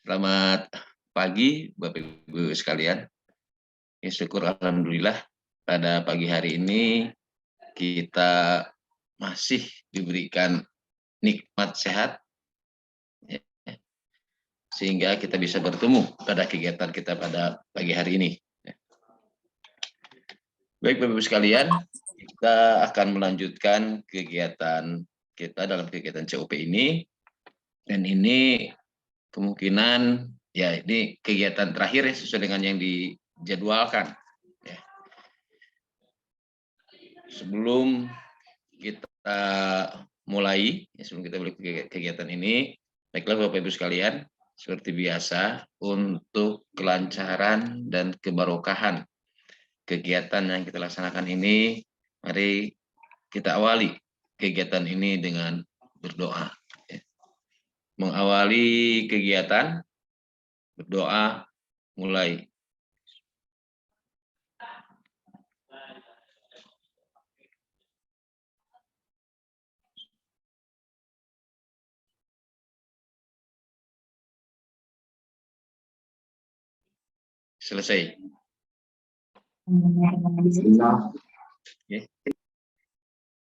Selamat pagi Bapak Ibu sekalian. Ya, syukur alhamdulillah pada pagi hari ini kita masih diberikan nikmat sehat ya, sehingga kita bisa bertemu pada kegiatan kita pada pagi hari ini. Baik Bapak Ibu sekalian, kita akan melanjutkan kegiatan kita dalam kegiatan COP ini, dan ini kemungkinan ya ini kegiatan terakhir ya, sesuai dengan yang dijadwalkan. Ya. Sebelum kita mulai kegiatan ini, baiklah Bapak Ibu sekalian, seperti biasa untuk kelancaran dan kebarokahan kegiatan yang kita laksanakan ini, mari kita awali kegiatan ini dengan berdoa. Mengawali kegiatan, berdoa, mulai. Selesai. Okay.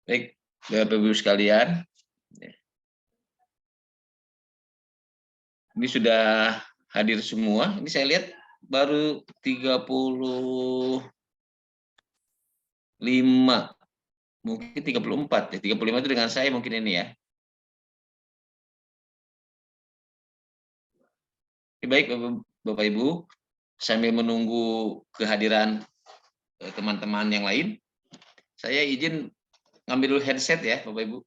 Baik, Bapak Ibu sekalian, ini sudah hadir semua. Ini saya lihat baru 35, mungkin 34 ya. 35 itu dengan saya mungkin ini ya. Baik Bapak Ibu, sambil menunggu kehadiran teman-teman yang lain, saya izin ngambil dulu headset ya Bapak Ibu.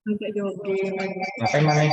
Ngapain mana?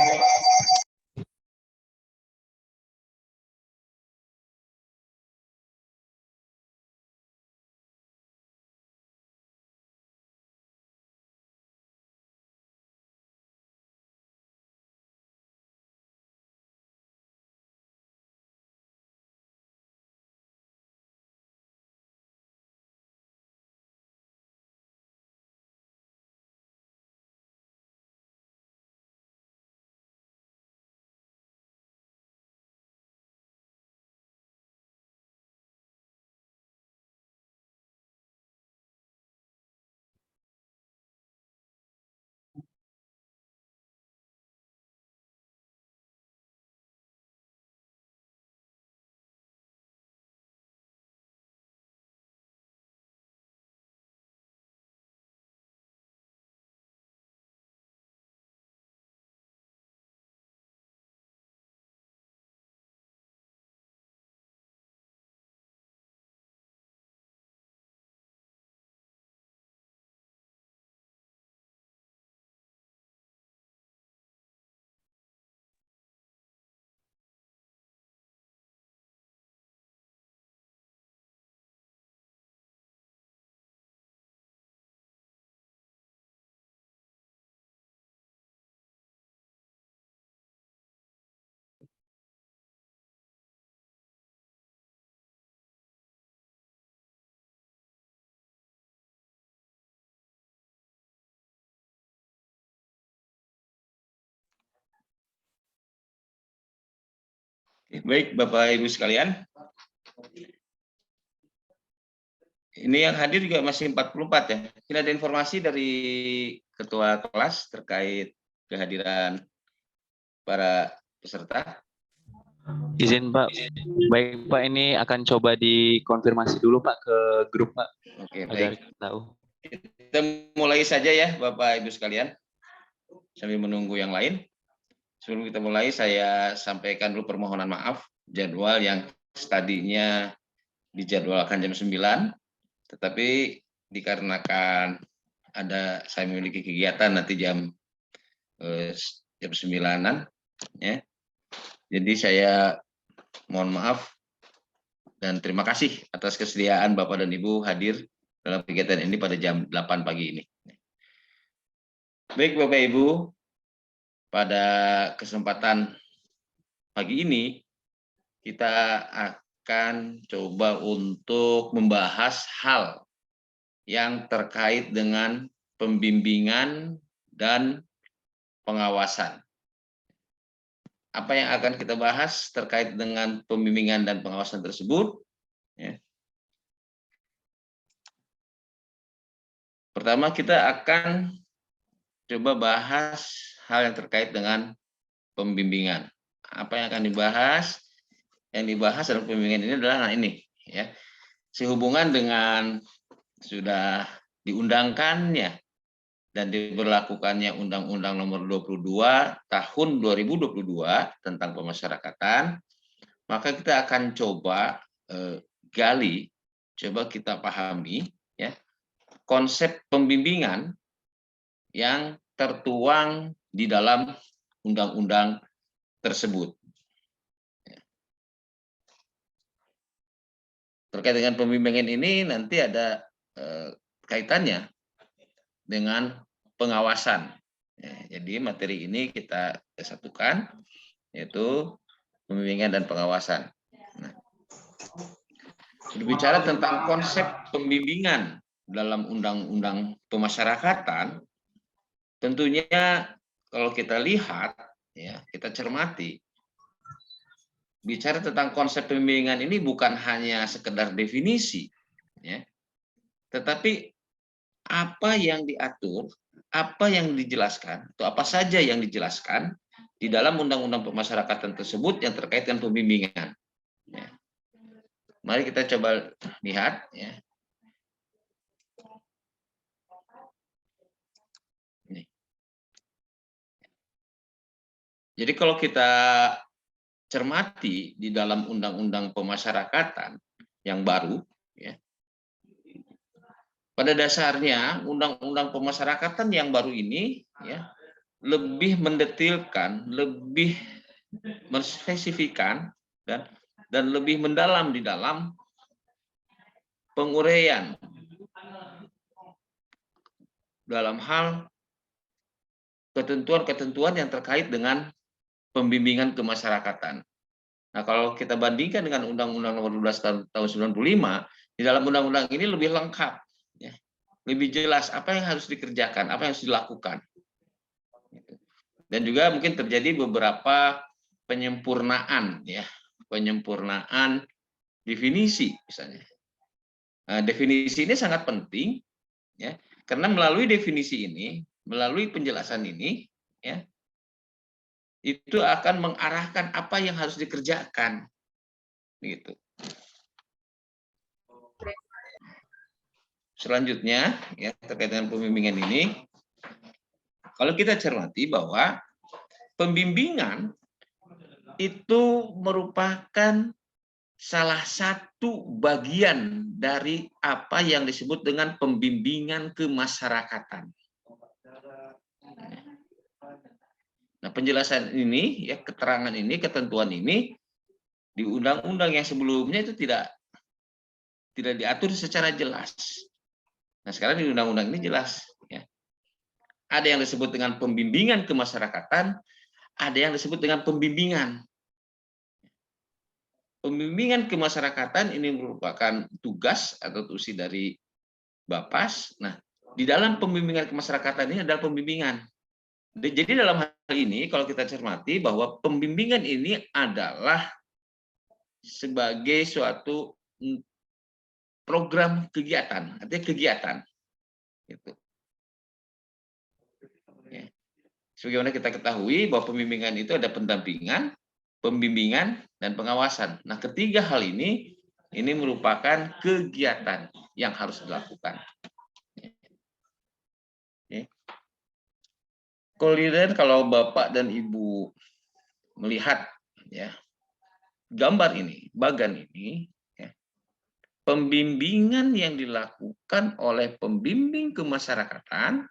Baik Bapak Ibu sekalian, ini yang hadir juga masih 44 ya. Tidak ada informasi dari ketua kelas terkait kehadiran para peserta. Izin Pak, baik Pak, ini akan coba dikonfirmasi dulu Pak ke grup Pak. Oke, agar baik. kita tahu. Kita mulai saja ya Bapak Ibu sekalian, sambil menunggu yang lain. Sebelum kita mulai, saya sampaikan dulu permohonan maaf, jadwal yang tadinya dijadwalkan jam 9, tetapi dikarenakan saya memiliki kegiatan nanti jam 9-an, ya. Jadi saya mohon maaf dan terima kasih atas kesediaan Bapak dan Ibu hadir dalam kegiatan ini pada jam 8 pagi ini. Baik Bapak Ibu, pada kesempatan pagi ini kita akan coba untuk membahas hal yang terkait dengan pembimbingan dan pengawasan. Apa yang akan kita bahas terkait dengan pembimbingan dan pengawasan tersebut? Ya. Pertama, kita akan coba bahas hal yang terkait dengan pembimbingan. Apa yang akan dibahas? Yang dibahas dalam pembimbingan ini adalah ini, ya, sehubungan dengan sudah diundangkannya dan diberlakukannya Undang-Undang Nomor 22 Tahun 2022 tentang pemasyarakatan, maka kita akan coba gali, coba kita pahami, ya, konsep pembimbingan yang tertuang di dalam undang-undang tersebut. Terkait dengan pembimbingan ini nanti ada kaitannya dengan pengawasan. Ya, jadi materi ini kita satukan, yaitu pembimbingan dan pengawasan. Nah, berbicara tentang konsep pembimbingan dalam undang-undang pemasyarakatan, tentunya kalau kita lihat, ya, kita cermati, bicara tentang konsep pembimbingan ini bukan hanya sekedar definisi, ya, tetapi apa yang diatur, apa yang dijelaskan, atau apa saja yang dijelaskan di dalam undang-undang pemasyarakatan tersebut yang terkait dengan pembimbingan. Ya. Mari kita coba lihat, ya. Ini. Jadi kalau kita cermati di dalam undang-undang pemasyarakatan yang baru, ya, pada dasarnya undang-undang pemasyarakatan yang baru ini, ya, lebih mendetilkan, lebih menspesifikan dan lebih mendalam di dalam penguraian dalam hal ketentuan-ketentuan yang terkait dengan pembimbingan kemasyarakatan. Nah, kalau kita bandingkan dengan Undang-Undang Nomor 12 tahun 95, di dalam undang-undang ini lebih lengkap, ya, lebih jelas apa yang harus dikerjakan, apa yang harus dilakukan. Dan juga mungkin terjadi beberapa penyempurnaan, ya, penyempurnaan definisi misalnya. Nah, definisi ini sangat penting, ya, karena melalui definisi ini, melalui penjelasan ini, ya, itu akan mengarahkan apa yang harus dikerjakan, gitu. Selanjutnya, ya, terkait dengan pembimbingan ini, kalau kita cermati bahwa pembimbingan itu merupakan salah satu bagian dari apa yang disebut dengan pembimbingan kemasyarakatan. Nah, penjelasan ini, ya, keterangan ini, ketentuan ini di undang-undang yang sebelumnya itu tidak diatur secara jelas. Nah, sekarang di undang-undang ini jelas, ya. Ada yang disebut dengan pembimbingan kemasyarakatan, ada yang disebut dengan pembimbingan. Pembimbingan kemasyarakatan ini merupakan tugas atau tusi dari Bapas. Nah, di dalam pembimbingan kemasyarakatan ini adalah pembimbingan. Jadi dalam hal ini kalau kita cermati bahwa pembimbingan ini adalah sebagai suatu program kegiatan, artinya kegiatan. Gitu. Ya. Sebagaimana kita ketahui bahwa pembimbingan itu ada pendampingan, pembimbingan, dan pengawasan. Nah, ketiga hal ini merupakan kegiatan yang harus dilakukan. Ya. Kemudian kalau Bapak dan Ibu melihat, ya, gambar ini, bagan ini, ya, pembimbingan yang dilakukan oleh pembimbing kemasyarakatan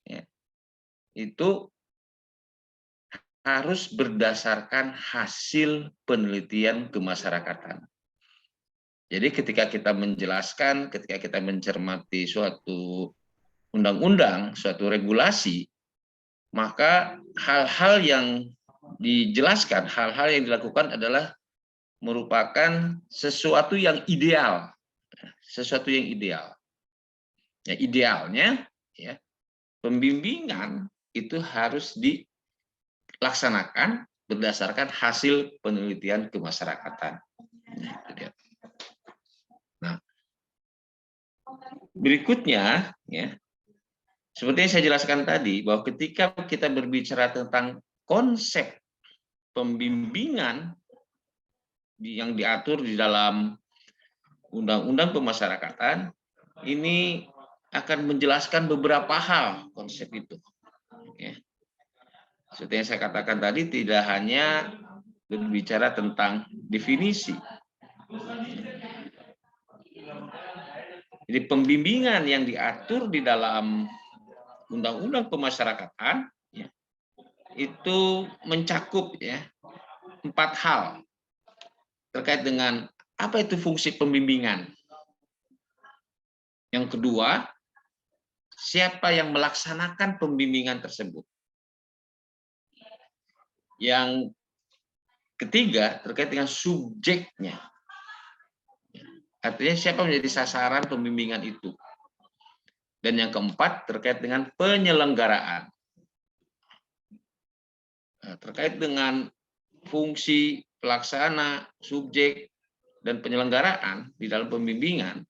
ya, itu harus berdasarkan hasil penelitian kemasyarakatan. Jadi ketika kita menjelaskan, ketika kita mencermati suatu undang-undang, suatu regulasi, maka hal-hal yang dijelaskan, hal-hal yang dilakukan adalah merupakan sesuatu yang ideal, sesuatu yang ideal. Ya, idealnya, ya, pembimbingan itu harus dilaksanakan berdasarkan hasil penelitian kemasyarakatan. Nah, berikutnya, ya, seperti yang saya jelaskan tadi, bahwa ketika kita berbicara tentang konsep pembimbingan yang diatur di dalam Undang-Undang Pemasyarakatan, ini akan menjelaskan beberapa hal konsep itu. Ya. Seperti yang saya katakan tadi, tidak hanya berbicara tentang definisi. Jadi pembimbingan yang diatur di dalam Undang-Undang Pemasyarakatan ya, itu mencakup ya 4 hal terkait dengan apa itu fungsi pembimbingan. Yang kedua, siapa yang melaksanakan pembimbingan tersebut. Yang ketiga, terkait dengan subjeknya. Artinya siapa menjadi sasaran pembimbingan itu. Dan yang keempat, terkait dengan penyelenggaraan. Nah, terkait dengan fungsi pelaksana, subjek, dan penyelenggaraan di dalam pembimbingan,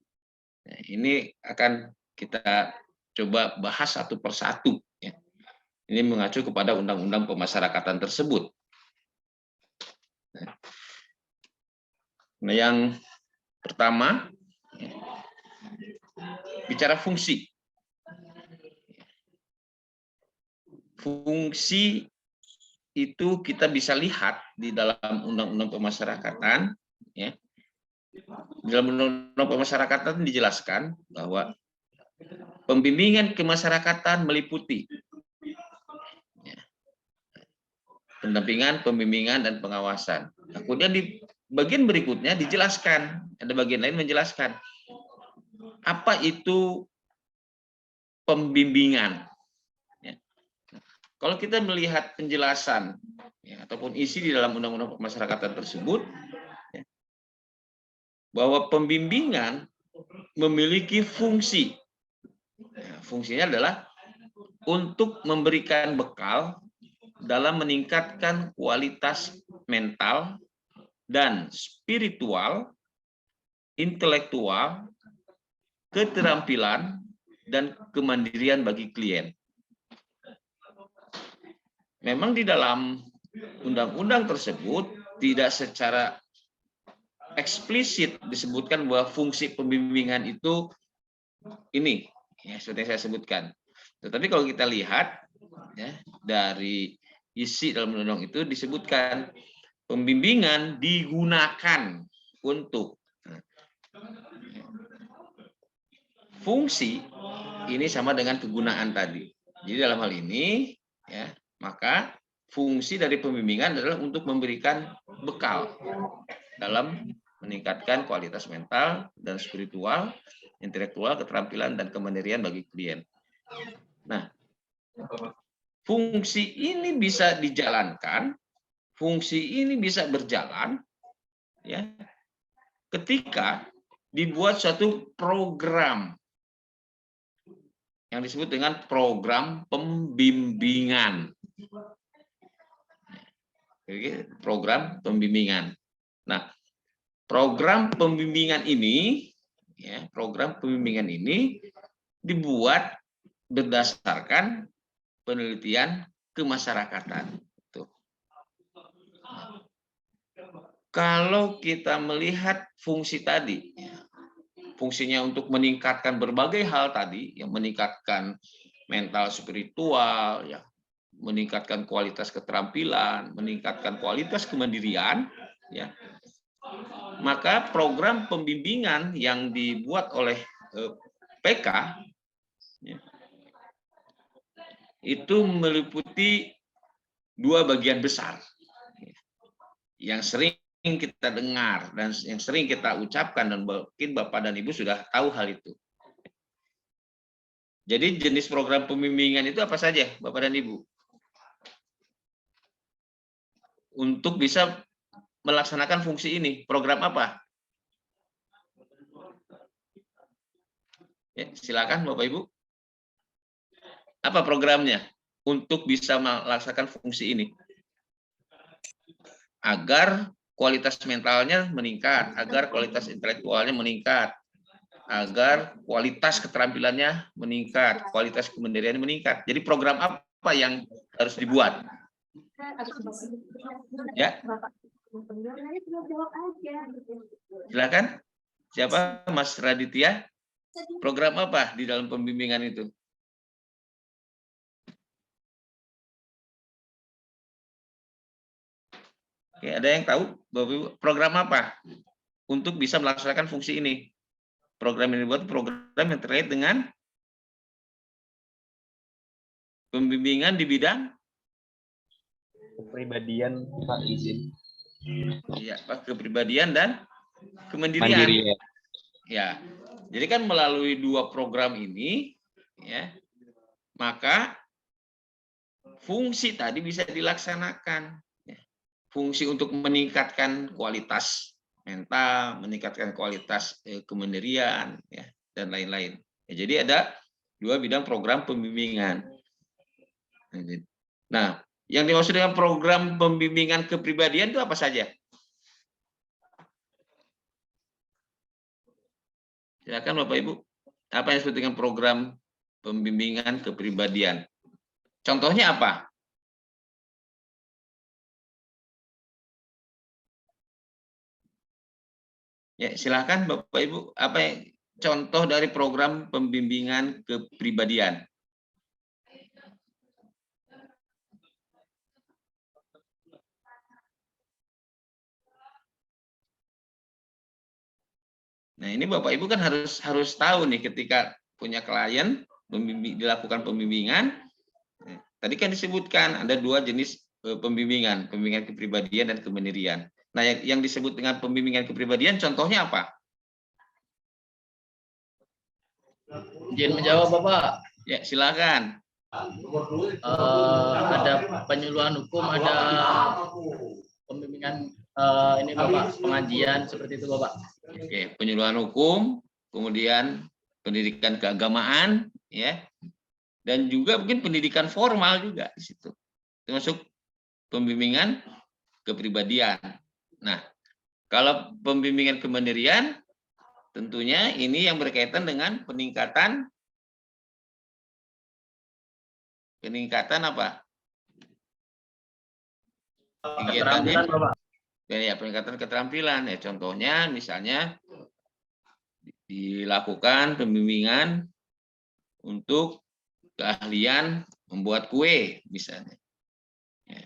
nah, ini akan kita coba bahas satu persatu. Ya. Ini mengacu kepada Undang-Undang Pemasyarakatan tersebut. Nah, yang pertama, bicara fungsi. Fungsi itu kita bisa lihat di dalam Undang-Undang Pemasyarakatan. Ya. Di dalam Undang-Undang Pemasyarakatan dijelaskan bahwa pembimbingan kemasyarakatan meliputi ya, pendampingan, pembimbingan, dan pengawasan. Nah, kemudian di bagian berikutnya dijelaskan, ada bagian lain menjelaskan apa itu pembimbingan. Ya. Kalau kita melihat penjelasan ya, ataupun isi di dalam Undang-Undang Pemasyarakatan tersebut, ya, bahwa pembimbingan memiliki fungsi. Ya, fungsinya adalah untuk memberikan bekal dalam meningkatkan kualitas mental dan spiritual, intelektual, keterampilan, dan kemandirian bagi klien. Memang di dalam undang-undang tersebut tidak secara eksplisit disebutkan bahwa fungsi pembimbingan itu ini, ya, seperti yang saya sebutkan. Tetapi kalau kita lihat ya, dari isi dalam undang-undang itu disebutkan pembimbingan digunakan untuk fungsi ini sama dengan kegunaan tadi. Jadi dalam hal ini ya, maka fungsi dari pembimbingan adalah untuk memberikan bekal dalam meningkatkan kualitas mental dan spiritual, intelektual, keterampilan, dan kemandirian bagi klien. Nah, fungsi ini bisa dijalankan, fungsi ini bisa berjalan ya, ketika dibuat suatu program yang disebut dengan program pembimbingan. Program pembimbingan. Nah, program pembimbingan ini, ya, dibuat berdasarkan penelitian kemasyarakatan. Tuh. Kalau kita melihat fungsi tadi, ya, fungsinya untuk meningkatkan berbagai hal tadi, yang meningkatkan mental spiritual, ya, meningkatkan kualitas keterampilan, meningkatkan kualitas kemandirian, ya. maka program pembimbingan yang dibuat oleh PK ya, itu meliputi 2 bagian besar yang sering kita dengar dan yang sering kita ucapkan, dan mungkin Bapak dan Ibu sudah tahu hal itu. Jadi jenis program pembimbingan itu apa saja, Bapak dan Ibu? Untuk bisa melaksanakan fungsi ini, program apa? Ya, silakan Bapak Ibu. Apa programnya untuk bisa melaksanakan fungsi ini? Agar kualitas mentalnya meningkat, agar kualitas intelektualnya meningkat, agar kualitas keterampilannya meningkat, kualitas kemandiriannya meningkat. Jadi program apa yang harus dibuat? Ya. Silakan. Siapa? Mas Raditya? Program apa di dalam pembimbingan itu? Oke, ada yang tahu? Program apa untuk bisa melaksanakan fungsi ini? Program ini buat program yang terkait dengan pembimbingan di bidang Kepribadian, Pak, izin. ya, Pak, kepribadian dan kemandirian. Mandiri. Ya. Jadi kan melalui 2 program ini ya, maka fungsi tadi bisa dilaksanakan. Ya. Fungsi untuk meningkatkan kualitas mental, meningkatkan kualitas kemandirian ya, dan lain-lain. Ya, jadi ada 2 bidang program pembimbingan. Nah, yang dimaksud dengan program pembimbingan kepribadian itu apa saja? Silakan Bapak Ibu. Apa yang disebut dengan program pembimbingan kepribadian? Contohnya apa? Ya, silakan Bapak Ibu. Apa yang contoh dari program pembimbingan kepribadian? Nah, ini Bapak Ibu kan harus tahu nih ketika punya klien dilakukan pembimbingan. Tadi kan disebutkan ada 2 jenis pembimbingan kepribadian dan kemandirian. Nah, yang disebut dengan pembimbingan kepribadian contohnya apa? Izin menjawab Bapak. Ya, silakan. Ada penyuluhan hukum, ada pembimbingan ini Bapak, pengajian seperti itu Bapak. Oke, penyuluhan hukum, kemudian pendidikan keagamaan, ya, dan juga mungkin pendidikan formal juga di situ, termasuk pembimbingan kepribadian. Nah, kalau pembimbingan kemandirian, tentunya ini yang berkaitan dengan peningkatan apa? Keterampilan Bapak. Ya, peningkatan keterampilan. Ya, contohnya misalnya dilakukan pembimbingan untuk keahlian membuat kue misalnya. Ya.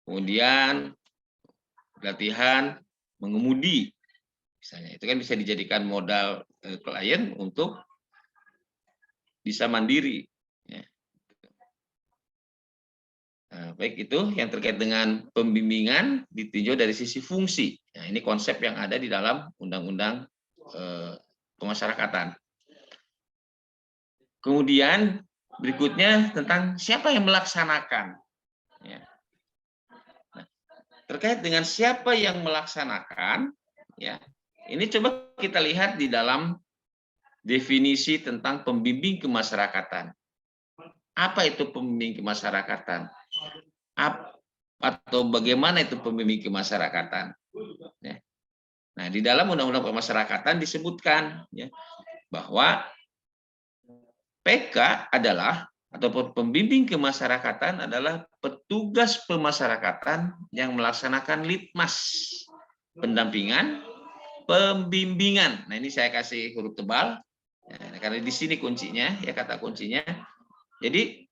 Kemudian latihan mengemudi misalnya. Itu kan bisa dijadikan modal klien untuk bisa mandiri. Ya. Nah, baik, itu yang terkait dengan pembimbingan ditinjau dari sisi fungsi. Nah, ini konsep yang ada di dalam Undang-Undang Pemasyarakatan. Kemudian berikutnya tentang siapa yang melaksanakan. Ya. Nah, terkait dengan siapa yang melaksanakan, ya, ini coba kita lihat di dalam definisi tentang pembimbing kemasyarakatan. Apa itu pembimbing kemasyarakatan? Atau bagaimana itu pembimbing kemasyarakatan? Ya. Nah, di dalam Undang-Undang Pemasyarakatan disebutkan ya, bahwa PK adalah atau pembimbing kemasyarakatan adalah petugas pemasyarakatan yang melaksanakan litmas, pendampingan, pembimbingan. Nah, ini saya kasih huruf tebal ya, karena di sini kuncinya ya, kata kuncinya. Jadi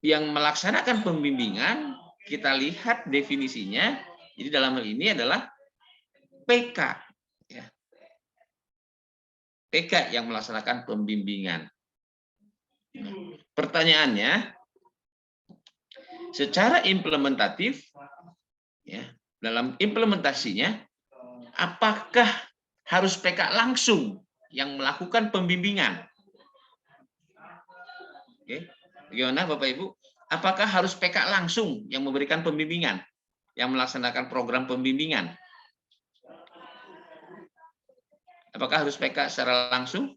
yang melaksanakan pembimbingan kita lihat definisinya Jadi dalam hal ini adalah PK, ya. PK yang melaksanakan pembimbingan. Pertanyaannya, secara implementatif, ya, dalam implementasinya, apakah harus PK langsung yang melakukan pembimbingan? Oke, bagaimana Bapak Ibu? Apakah harus PK langsung yang memberikan pembimbingan, yang melaksanakan program pembimbingan? Apakah harus PK secara langsung?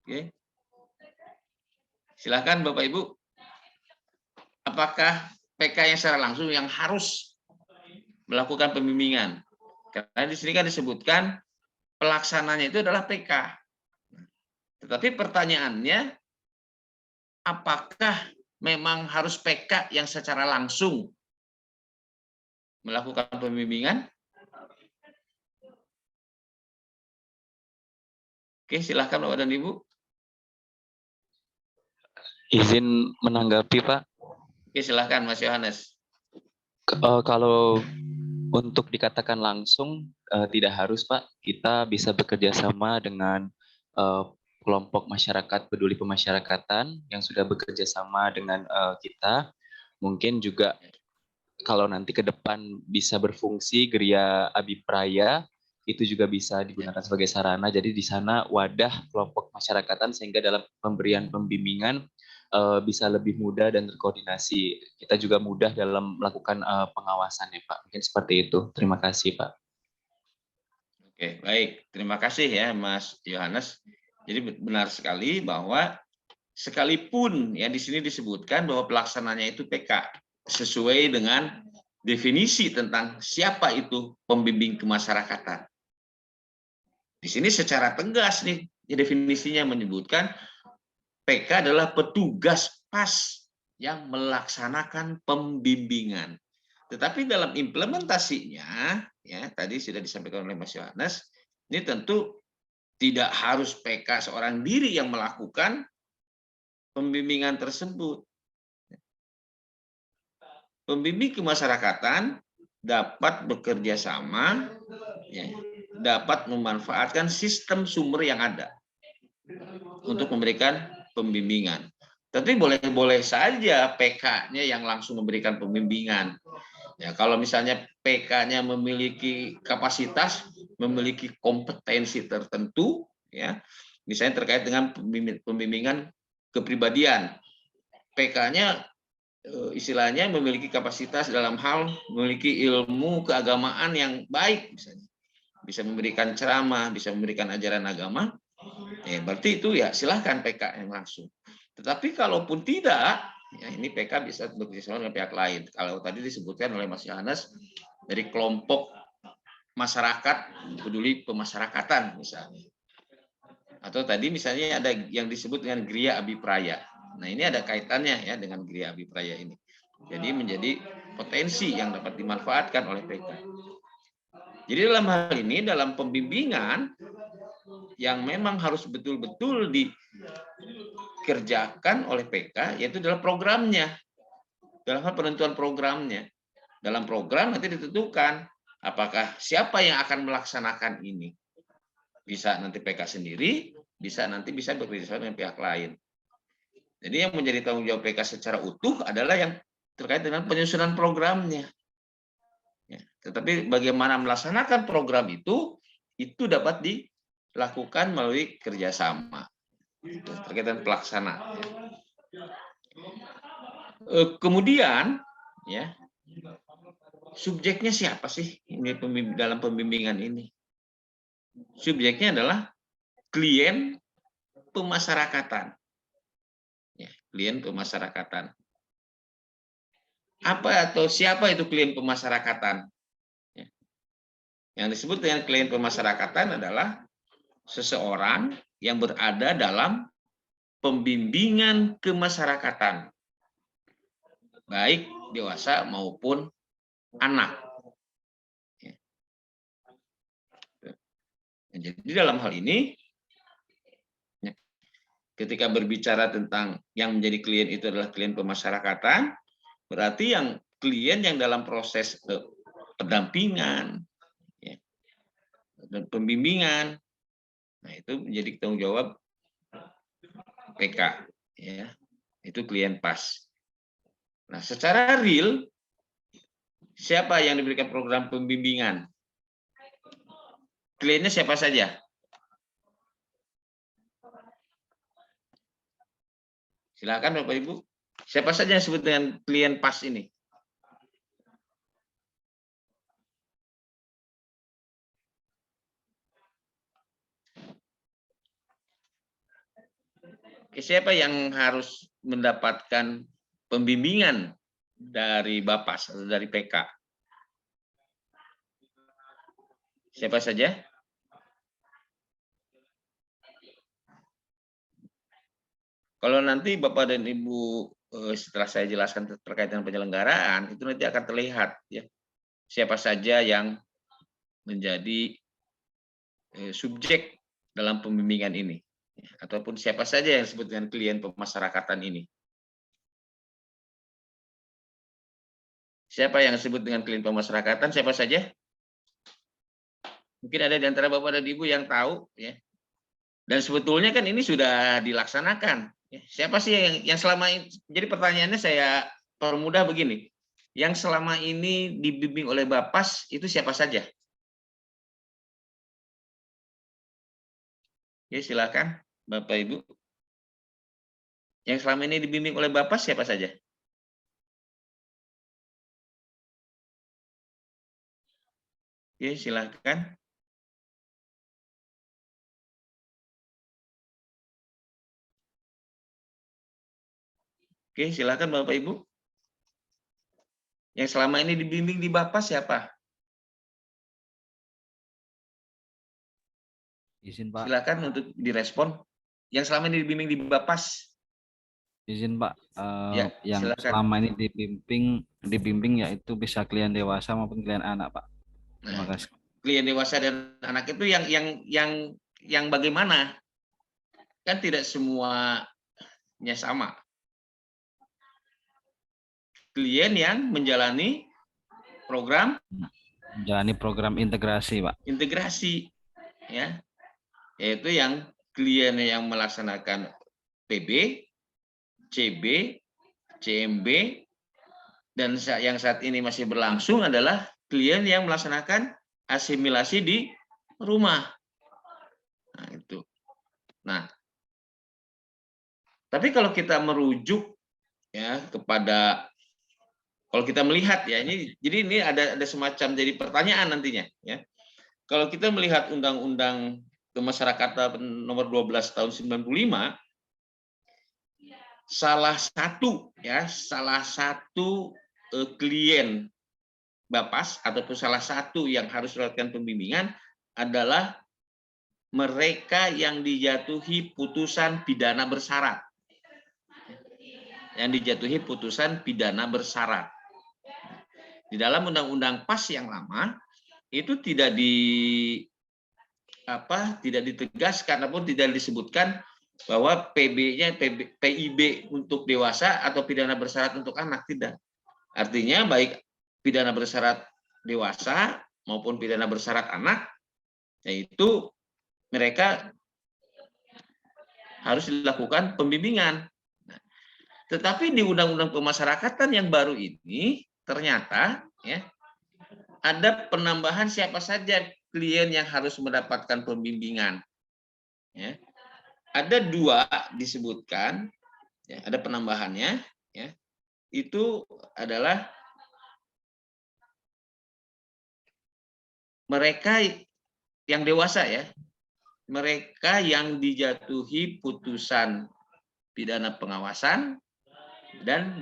Oke. Silakan Bapak Ibu. Apakah PK yang secara langsung yang harus melakukan pembimbingan? Karena di sini kan disebutkan pelaksananya itu adalah PK. Tetapi pertanyaannya, apakah memang harus PK yang secara langsung melakukan pembimbingan? Oke, silakan Bapak dan Ibu. Izin menanggapi, Pak. Oke, silakan Mas Yohanes. Kalau untuk dikatakan langsung tidak harus, Pak. Kita bisa bekerja sama dengan kelompok masyarakat peduli pemasyarakatan yang sudah bekerja sama dengan kita. Mungkin juga kalau nanti ke depan bisa berfungsi Geria Abipraya, itu juga bisa digunakan sebagai sarana. Jadi di sana wadah kelompok masyarakatan sehingga dalam pemberian pembimbingan bisa lebih mudah dan terkoordinasi. Kita juga mudah dalam melakukan pengawasan ya Pak. Mungkin seperti itu. Terima kasih Pak. Oke, baik. Terima kasih ya Mas Yohanes. Jadi benar sekali bahwa sekalipun ya di sini disebutkan bahwa pelaksananya itu PK sesuai dengan definisi tentang siapa itu pembimbing kemasyarakatan. Di sini secara tegas nih ya definisinya menyebutkan PK adalah petugas PAS yang melaksanakan pembimbingan. Tetapi dalam implementasinya ya tadi sudah disampaikan oleh Mas Yohanes, ini tentu tidak harus PK seorang diri yang melakukan pembimbingan tersebut. Pembimbing kemasyarakatan dapat bekerja sama, ya, dapat memanfaatkan sistem sumber yang ada untuk memberikan pembimbingan. Tapi boleh-boleh saja PK-nya yang langsung memberikan pembimbingan. Ya, kalau misalnya PK-nya memiliki kapasitas, memiliki kompetensi tertentu, ya, misalnya terkait dengan pembimbingan kepribadian, PK-nya istilahnya memiliki kapasitas dalam hal memiliki ilmu keagamaan yang baik, misalnya bisa memberikan ceramah, bisa memberikan ajaran agama, ya berarti itu ya silahkan PK yang langsung. Tetapi kalaupun tidak, ya ini PK bisa bekerjasama dengan pihak lain. Kalau tadi disebutkan oleh Mas Yohanes dari kelompok masyarakat peduli pemasyarakatan misalnya, atau tadi misalnya ada yang disebut dengan Geria Abipraya. Nah ini ada kaitannya ya dengan Geria Abipraya ini. Jadi menjadi potensi yang dapat dimanfaatkan oleh PK. Jadi dalam hal ini dalam pembimbingan yang memang harus betul-betul dikerjakan oleh PK yaitu adalah programnya. Dalam hal penentuan programnya. Dalam program nanti ditentukan apakah siapa yang akan melaksanakan ini. Bisa nanti PK sendiri, bisa bekerjasama dengan pihak lain. Jadi yang menjadi tanggung jawab PK secara utuh adalah yang terkait dengan penyusunan programnya. Ya, tetapi bagaimana melaksanakan program itu dapat dilakukan melalui kerjasama terkait dengan pelaksana. Kemudian, ya subjeknya siapa sih ini dalam pembimbingan ini? Subjeknya adalah klien pemasyarakatan. Ya, klien pemasyarakatan. Apa atau siapa itu klien pemasyarakatan? Ya. Yang disebut dengan klien pemasyarakatan adalah seseorang yang berada dalam pembimbingan kemasyarakatan, baik dewasa maupun anak. Ya. Jadi dalam hal ini, ketika berbicara tentang yang menjadi klien itu adalah klien pemasyarakatan, berarti yang klien yang dalam proses pendampingan, ya, dan pembimbingan. Nah, itu menjadi tanggung jawab PK, ya, itu klien PAS. Nah, secara real, siapa yang diberikan program pembimbingan? Kliennya siapa saja? Silakan Bapak Ibu. Siapa saja yang disebut dengan klien PAS ini? Siapa yang harus mendapatkan pembimbingan dari Bapas atau dari PK? Siapa saja? Kalau nanti Bapak dan Ibu setelah saya jelaskan terkait dengan penyelenggaraan, itu nanti akan terlihat ya siapa saja yang menjadi subjek dalam pembimbingan ini, ataupun siapa saja yang disebut dengan klien pemasyarakatan ini. Siapa yang disebut dengan klien pemasyarakatan? Siapa saja? Mungkin ada di antara Bapak dan Ibu yang tahu, ya. Dan sebetulnya kan ini sudah dilaksanakan. Siapa sih yang selama ini? Jadi pertanyaannya saya permudah begini: yang selama ini dibimbing oleh Bapas itu siapa saja? Ya, silakan Bapak Ibu. Yang selama ini dibimbing oleh Bapas siapa saja? Ya, silakan. Oke, silakan Bapak Ibu. Yang selama ini dibimbing di Bapas siapa? Izin Pak. Silakan untuk direspon. Yang selama ini dibimbing di Bapas. Izin Pak. Ya, yang silakan. selama ini dibimbing yaitu bisa klien dewasa maupun klien anak Pak. Terima kasih. Klien dewasa dan anak itu yang bagaimana? Kan tidak semuanya sama. Klien yang menjalani program integrasi Pak. Integrasi, ya, yaitu yang klien yang melaksanakan PB, CB, CMB, dan yang saat ini masih berlangsung adalah klien yang melaksanakan asimilasi di rumah. Nah, itu. Nah, tapi kalau kita merujuk ya kepada, kalau kita melihat ya ini, jadi ini ada semacam jadi pertanyaan nantinya ya. Kalau kita melihat Undang-Undang Kemasyarakatan Nomor 12 Tahun 95, salah satu klien Bapas ataupun salah satu yang harus melakukan pembimbingan adalah mereka yang dijatuhi putusan pidana bersyarat. Yang dijatuhi putusan pidana bersyarat. Di dalam Undang-Undang PAS yang lama itu tidak ditegaskan ataupun tidak disebutkan bahwa PIB untuk dewasa atau pidana bersyarat untuk anak, tidak. Artinya baik pidana bersyarat dewasa maupun pidana bersyarat anak, yaitu mereka harus dilakukan pembimbingan. Tetapi di Undang-Undang Pemasyarakatan yang baru ini ternyata ya ada penambahan siapa saja klien yang harus mendapatkan pembimbingan. Ya. Ada 2 disebutkan, ya, ada penambahannya, ya, itu adalah mereka yang dewasa ya, mereka yang dijatuhi putusan pidana pengawasan dan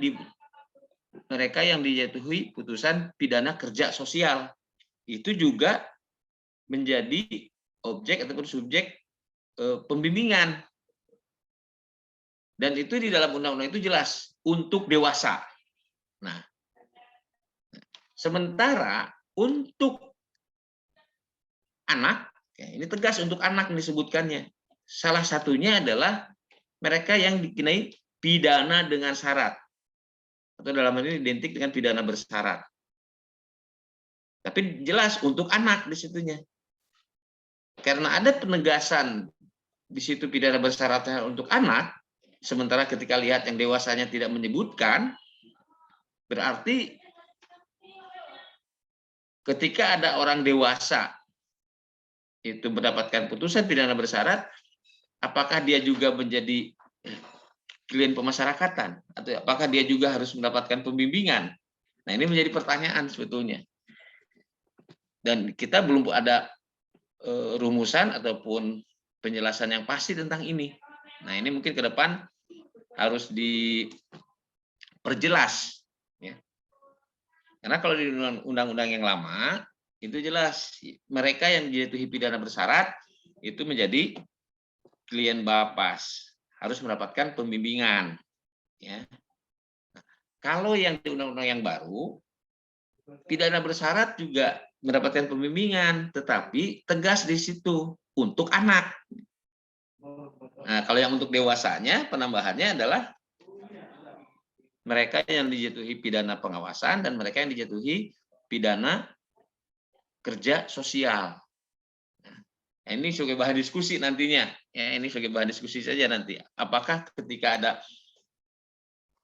mereka yang dijatuhi putusan pidana kerja sosial. Itu juga menjadi objek ataupun subjek pembimbingan. Dan itu di dalam undang-undang itu jelas untuk dewasa. Nah, sementara untuk anak, ya, ini tegas untuk anak disebutkannya. Salah satunya adalah mereka yang dikenai pidana dengan syarat. atau dalam hal ini identik dengan pidana bersyarat. Tapi jelas untuk anak di situnya. Karena ada penegasan di situ pidana bersyaratnya untuk anak, sementara ketika lihat yang dewasanya tidak menyebutkan, berarti ketika ada orang dewasa itu mendapatkan putusan pidana bersyarat, apakah dia juga menjadi klien pemasyarakatan atau apakah dia juga harus mendapatkan pembimbingan? Nah, ini menjadi pertanyaan sebetulnya. Dan kita belum ada rumusan ataupun penjelasan yang pasti tentang ini. Nah, ini mungkin ke depan harus diperjelas. Ya. Karena kalau di undang-undang yang lama, itu jelas mereka yang dijatuhi pidana bersyarat itu menjadi klien Bapas, harus mendapatkan pembimbingan. Ya. Nah, kalau yang di undang-undang yang baru, pidana bersyarat juga mendapatkan pembimbingan, tetapi tegas di situ untuk anak. Nah, kalau yang untuk dewasanya, penambahannya adalah mereka yang dijatuhi pidana pengawasan dan mereka yang dijatuhi pidana kerja sosial. Nah, ini sebagai bahan diskusi nantinya. Ya, ini sebagai bahan diskusi saja nanti. Apakah ketika ada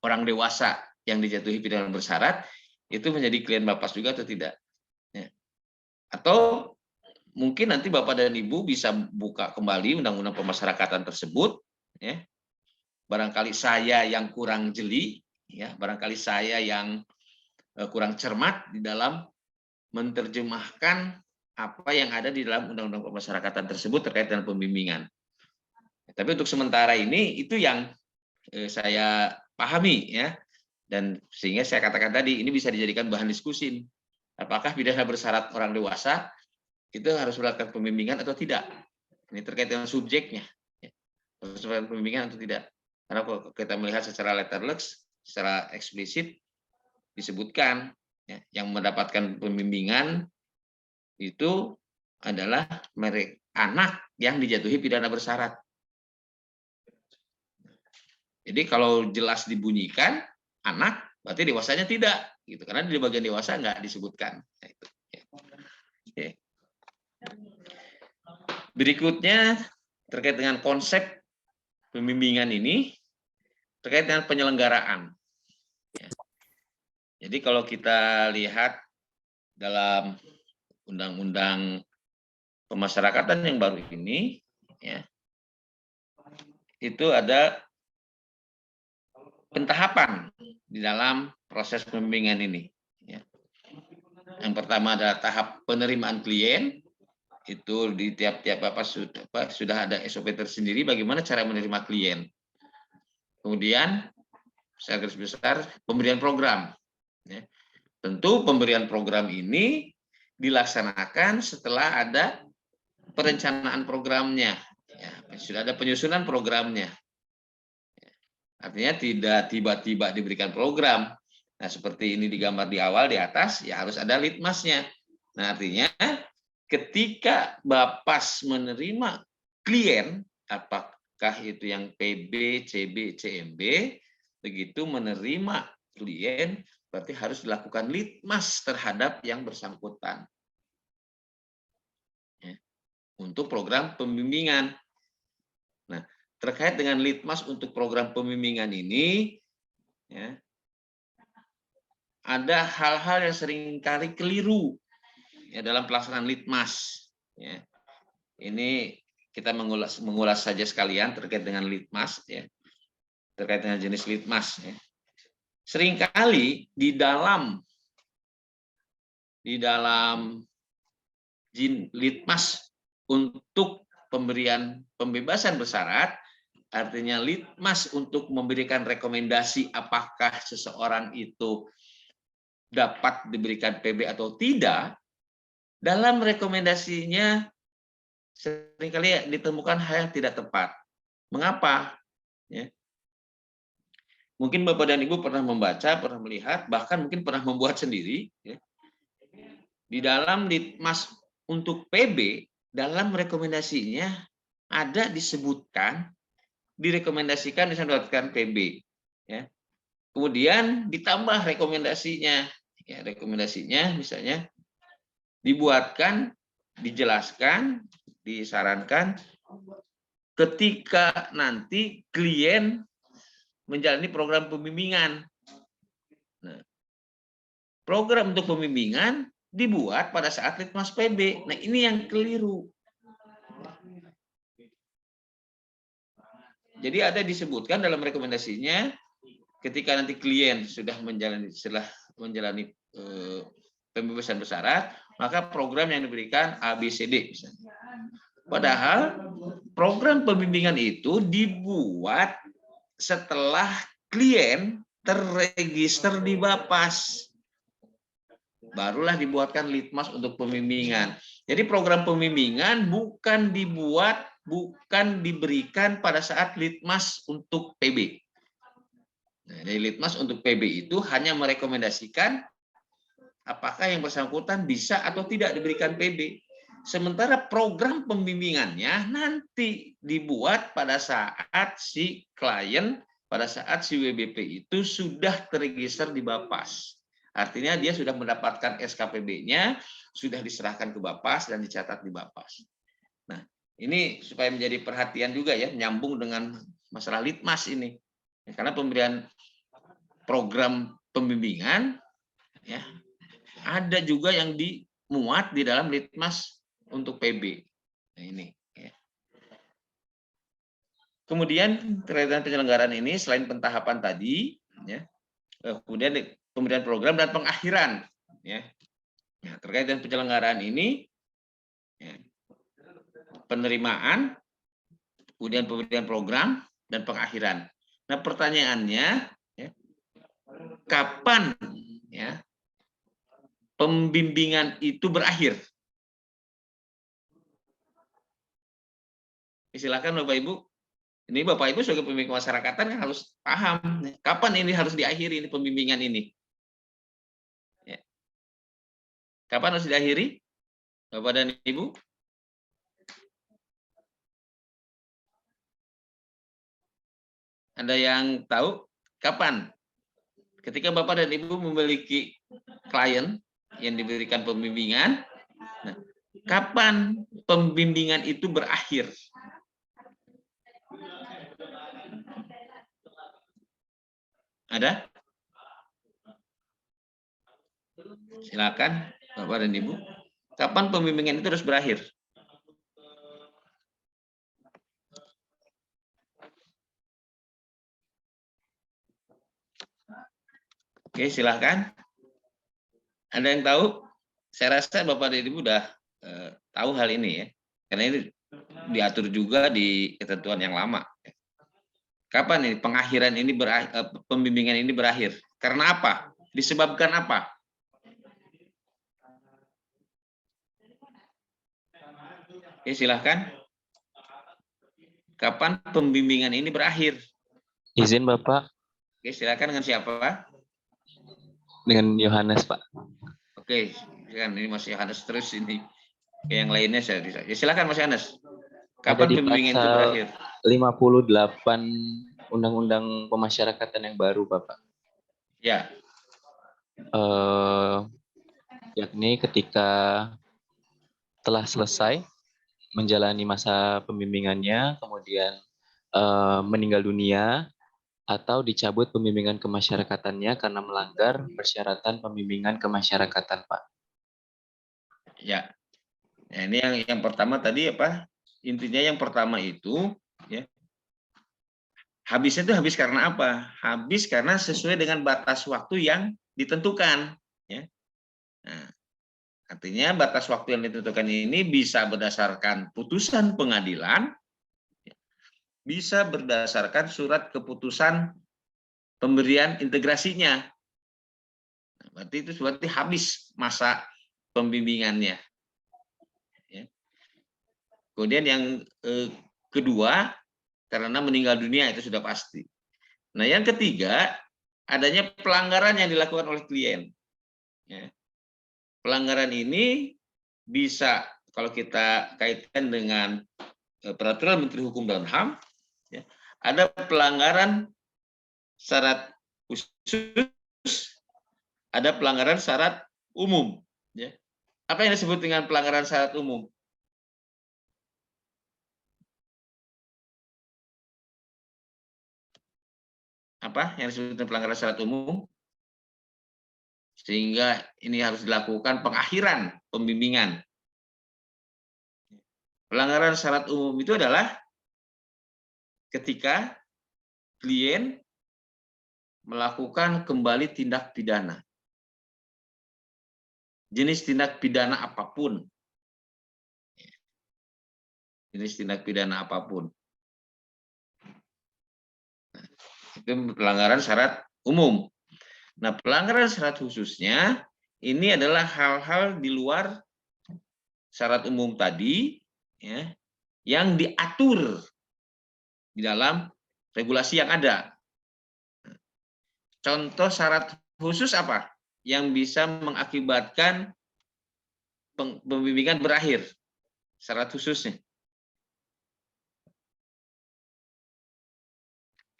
orang dewasa yang dijatuhi pidana bersyarat, itu menjadi klien Bapas juga atau tidak? Ya. Atau mungkin nanti Bapak dan Ibu bisa buka kembali undang-undang pemasyarakatan tersebut, ya. Barangkali saya yang kurang jeli, ya, barangkali saya yang kurang cermat di dalam menerjemahkan apa yang ada di dalam undang-undang pemasyarakatan tersebut terkait dengan pembimbingan. Tapi untuk sementara ini itu yang saya pahami, ya, dan sehingga saya katakan tadi ini bisa dijadikan bahan diskusi. Apakah pidana bersyarat orang dewasa itu harus mendapatkan pembimbingan atau tidak? Ini terkait dengan subjeknya, ya. Harus mendapatkan pembimbingan atau tidak? Karena kalau kita melihat secara letterless, secara eksplisit disebutkan, ya, yang mendapatkan pembimbingan itu adalah anak yang dijatuhi pidana bersyarat. Jadi kalau jelas dibunyikan anak, berarti dewasanya tidak, gitu. Karena di bagian dewasa nggak disebutkan. Nah, itu. Oke. Berikutnya terkait dengan konsep pembimbingan ini terkait dengan penyelenggaraan. Ya. Jadi kalau kita lihat dalam undang-undang pemasyarakatan yang baru ini, ya, itu ada pentahapan di dalam proses pembimbingan ini. Ya. Yang pertama adalah tahap penerimaan klien, itu di tiap-tiap sudah ada SOP tersendiri bagaimana cara menerima klien. Kemudian secara garis besar pemberian program. Ya. Tentu pemberian program ini dilaksanakan setelah ada perencanaan programnya. Ya, sudah ada penyusunan programnya. Artinya tidak tiba-tiba diberikan program. Nah, seperti ini digambar di awal di atas, ya harus ada litmasnya. Nah, artinya ketika Bapas menerima klien, apakah itu yang PB, CB, CMB, begitu menerima klien, berarti harus dilakukan litmas terhadap yang bersangkutan. Ya, untuk program pembimbingan. Nah, terkait dengan litmas untuk program pembimbingan ini, ya, ada hal-hal yang seringkali keliru, ya, dalam pelaksanaan litmas. Ya. Ini kita mengulas saja sekalian terkait dengan litmas, ya, terkait dengan jenis litmas. Ya. Seringkali di dalam litmas untuk pemberian pembebasan bersyarat, artinya litmas untuk memberikan rekomendasi apakah seseorang itu dapat diberikan PB atau tidak, dalam rekomendasinya seringkali ditemukan hal yang tidak tepat. Mengapa? Ya. Mungkin Bapak dan Ibu pernah membaca, pernah melihat, bahkan mungkin pernah membuat sendiri. Ya. Di dalam litmas untuk PB, dalam rekomendasinya ada disebutkan direkomendasikan bisa mendapatkan PB, ya. Kemudian ditambah rekomendasinya. Ya, rekomendasinya misalnya dibuatkan, dijelaskan, disarankan ketika nanti klien menjalani program pembimbingan. Nah, program untuk pembimbingan dibuat pada saat Litmas PB. Nah, ini yang keliru. Jadi ada disebutkan dalam rekomendasinya ketika nanti klien sudah setelah menjalani pembebasan bersyarat, maka program yang diberikan ABCD misalnya. Padahal program pembimbingan itu dibuat setelah klien terregister di Bapas. Barulah dibuatkan Litmas untuk pembimbingan. Jadi program pembimbingan bukan diberikan pada saat Litmas untuk PB. Nah, dari Litmas untuk PB itu hanya merekomendasikan apakah yang bersangkutan bisa atau tidak diberikan PB. Sementara program pembimbingannya nanti dibuat pada saat si klien, pada saat si WBP itu sudah terregister di Bapas. Artinya dia sudah mendapatkan SKPB-nya, sudah diserahkan ke Bapas dan dicatat di Bapas. Nah, ini supaya menjadi perhatian juga ya, nyambung dengan masalah Litmas ini. Karena pemberian program pembimbingan ya ada juga yang dimuat di dalam Litmas untuk PB. Nah, ini ya. Kemudian terkait penyelenggaraan ini selain pentahapan tadi ya, kemudian pemberian program dan pengakhiran ya. Nah, terkait dengan penyelenggaraan ini ya, penerimaan, kemudian pemberian program dan pengakhiran. Nah, pertanyaannya ya, kapan ya pembimbingan itu berakhir? Silakan Bapak Ibu. Ini Bapak Ibu sebagai pembimbing kemasyarakatan harus paham kapan ini harus diakhiri ini pembimbingan ini. Ya. Kapan harus diakhiri, Bapak dan Ibu? Ada yang tahu kapan? Ketika Bapak dan Ibu memiliki klien yang diberikan pembimbingan, nah, kapan pembimbingan itu berakhir? Ada? Silakan Bapak dan Ibu. Kapan pembimbingan itu harus berakhir? Oke, silakan. Ada yang tahu? Saya rasa Bapak dan Ibu udah tahu hal ini ya. Karena ini diatur juga di ketentuan yang lama. Kapan ini pengakhiran ini pembimbingan ini berakhir? Karena apa? Disebabkan apa? Oke, silahkan. Kapan pembimbingan ini berakhir? Izin Bapak. Oke, silakan dengan siapa? Dengan Yohanes, Pak. Oke, kan ini Mas Yohanes terus ini. Yang lainnya saya bisa. Ya, silakan Mas Yohanes. Kapan pembimbingan itu berakhir? 58 Undang-Undang Pemasyarakatan yang baru, Bapak. Ya. Yakni ketika telah selesai menjalani masa pembimbingannya, kemudian meninggal dunia, atau dicabut pembimbingan kemasyarakatannya karena melanggar persyaratan pembimbingan kemasyarakatan, Pak. Ya. Nah, ini yang pertama tadi apa? Intinya yang pertama itu ya. Habisnya itu habis karena apa? Habis karena sesuai dengan batas waktu yang ditentukan, ya. Nah, artinya batas waktu yang ditentukan ini bisa berdasarkan putusan pengadilan, bisa berdasarkan surat keputusan pemberian integrasinya. Nah, berarti itu berarti habis masa pembimbingannya. Ya. Kemudian yang kedua, karena meninggal dunia itu sudah pasti. Nah, yang ketiga, adanya pelanggaran yang dilakukan oleh klien. Ya. Pelanggaran ini bisa kalau kita kaitkan dengan peraturan Menteri Hukum dan HAM, ya, ada pelanggaran syarat khusus, ada pelanggaran syarat umum. Ya. Apa yang disebut dengan pelanggaran syarat umum? Apa yang disebut dengan pelanggaran syarat umum? Sehingga ini harus dilakukan pengakhiran pembimbingan. Pelanggaran syarat umum itu adalah ketika klien melakukan kembali tindak pidana. Jenis tindak pidana apapun. Jenis tindak pidana apapun. Itu pelanggaran syarat umum. Nah, pelanggaran syarat khususnya ini adalah hal-hal di luar syarat umum tadi, ya, yang diatur di dalam regulasi yang ada. Contoh syarat khusus apa yang bisa mengakibatkan pembimbingan berakhir? Syarat khususnya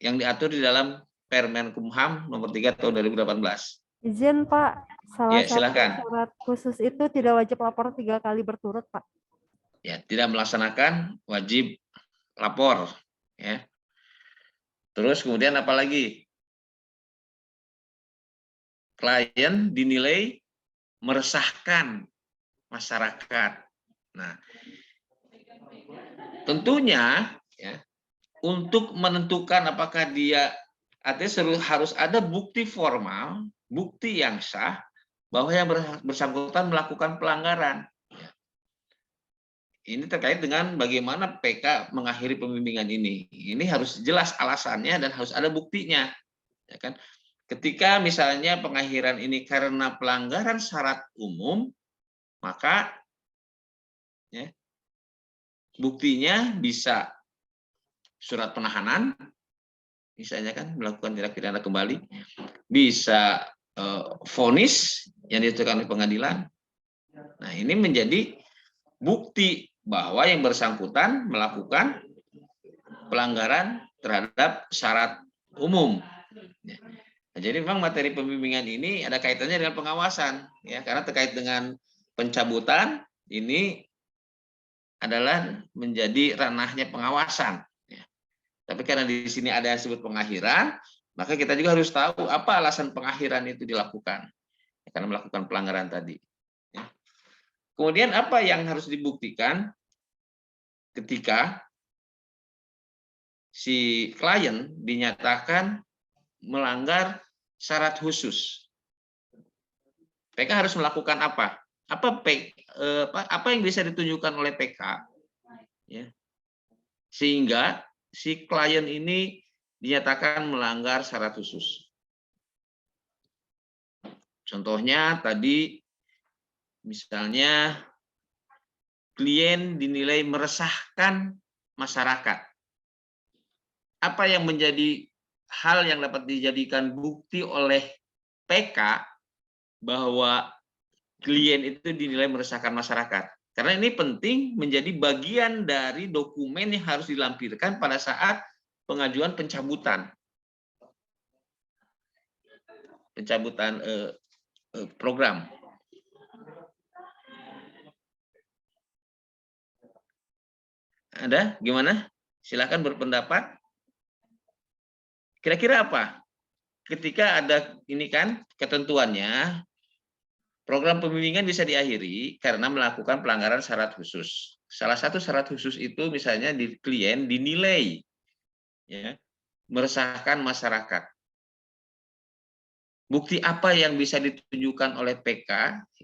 yang diatur di dalam Permenkumham nomor 3 tahun 2018. Izin Pak, salah Ya, satu silakan. syarat khusus itu tidak wajib lapor 3 kali berturut Pak. Ya, tidak melaksanakan wajib lapor. Ya. Terus kemudian apa lagi? Klien dinilai meresahkan masyarakat. Nah, tentunya ya, untuk menentukan apakah dia artinya harus ada bukti formal, bukti yang sah bahwa yang bersangkutan melakukan pelanggaran. Ini terkait dengan bagaimana PK mengakhiri pembimbingan ini. Ini harus jelas alasannya dan harus ada buktinya. Ya kan? Ketika misalnya pengakhiran ini karena pelanggaran syarat umum, maka ya, buktinya bisa surat penahanan, misalnya kan melakukan tindak pidana kembali, bisa vonis yang ditentukan oleh pengadilan. Nah, ini menjadi bukti bahwa yang bersangkutan melakukan pelanggaran terhadap syarat umum. Nah, jadi memang materi pembimbingan ini ada kaitannya dengan pengawasan, ya, karena terkait dengan pencabutan ini adalah menjadi ranahnya pengawasan. Ya. Tapi karena di sini ada yang disebut pengakhiran, maka kita juga harus tahu apa alasan pengakhiran itu dilakukan, ya, karena melakukan pelanggaran tadi. Ya. Kemudian apa yang harus dibuktikan ketika si klien dinyatakan melanggar syarat khusus? PK harus melakukan apa? Apa yang bisa ditunjukkan oleh PK, ya, sehingga si klien ini dinyatakan melanggar syarat khusus? Contohnya tadi, misalnya klien dinilai meresahkan masyarakat. Apa yang menjadi hal yang dapat dijadikan bukti oleh PK bahwa klien itu dinilai meresahkan masyarakat? Karena ini penting menjadi bagian dari dokumen yang harus dilampirkan pada saat pengajuan pencabutan. Program. Ada? Gimana? Silakan berpendapat. Kira-kira apa? Ketika ada ini kan ketentuannya, program pembimbingan bisa diakhiri karena melakukan pelanggaran syarat khusus. Salah satu syarat khusus itu misalnya di klien dinilai, ya, meresahkan masyarakat. Bukti apa yang bisa ditunjukkan oleh PK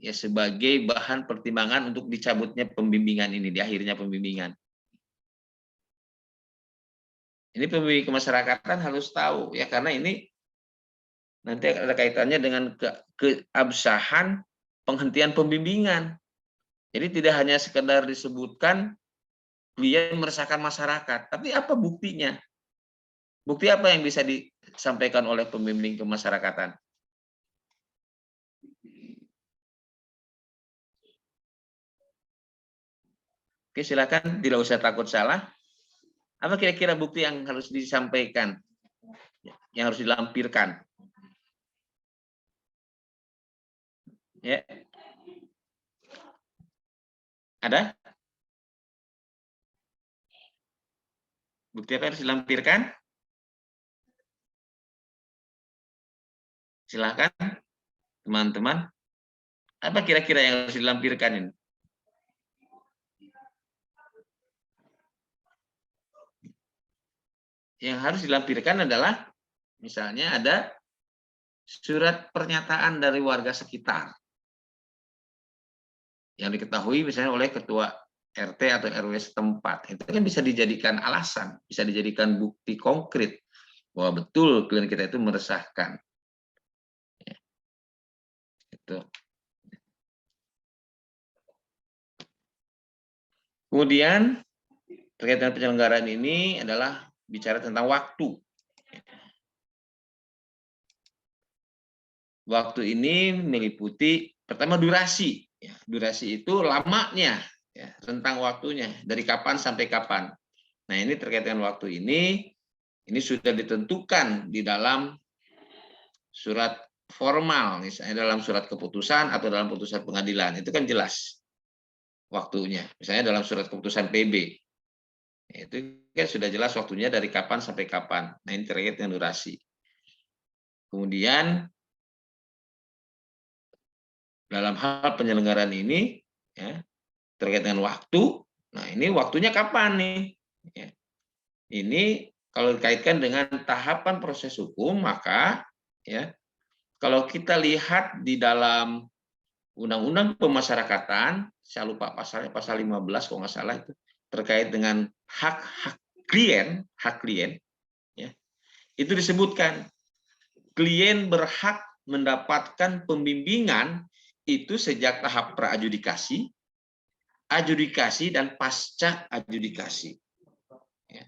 ya sebagai bahan pertimbangan untuk dicabutnya pembimbingan ini, di akhirnya pembimbingan? Ini pembimbing kemasyarakatan harus tahu, ya, karena ini nanti ada kaitannya dengan keabsahan penghentian pembimbingan. Jadi tidak hanya sekedar disebutkan klien meresahkan masyarakat, tapi apa buktinya? Bukti apa yang bisa disampaikan oleh pembimbing kemasyarakatan? Oke, silakan, tidak usah takut salah. Apa kira-kira bukti yang harus disampaikan, yang harus dilampirkan? Ya. Ada? Bukti apa yang harus dilampirkan? Silakan, teman-teman. Apa kira-kira yang harus dilampirkan ini? Yang harus dilampirkan adalah, misalnya ada surat pernyataan dari warga sekitar yang diketahui misalnya oleh ketua RT atau RW setempat. Itu kan bisa dijadikan alasan, bisa dijadikan bukti konkret bahwa betul klien kita itu meresahkan. Ya. Itu. Kemudian terkait dengan penyelenggaraan ini adalah bicara tentang waktu. Waktu ini meliputi pertama durasi. Ya, durasi itu lamanya, ya, rentang waktunya dari kapan sampai kapan. Nah ini terkait dengan waktu ini sudah ditentukan di dalam surat formal, misalnya dalam surat keputusan atau dalam putusan pengadilan, itu kan jelas waktunya. Misalnya dalam surat keputusan PB, itu kan sudah jelas waktunya dari kapan sampai kapan. Nah ini terkait dengan durasi. Kemudian dalam hal penyelenggaraan ini, ya, terkait dengan waktu, nah ini waktunya kapan nih? Ya. Ini kalau dikaitkan dengan tahapan proses hukum, maka ya kalau kita lihat di dalam Undang-Undang Pemasyarakatan, saya lupa pasalnya, pasal 15 kalau nggak salah itu, terkait dengan hak klien, ya, itu disebutkan klien berhak mendapatkan pembimbingan itu sejak tahap pra-adjudikasi, adjudikasi, dan pasca adjudikasi. Ya.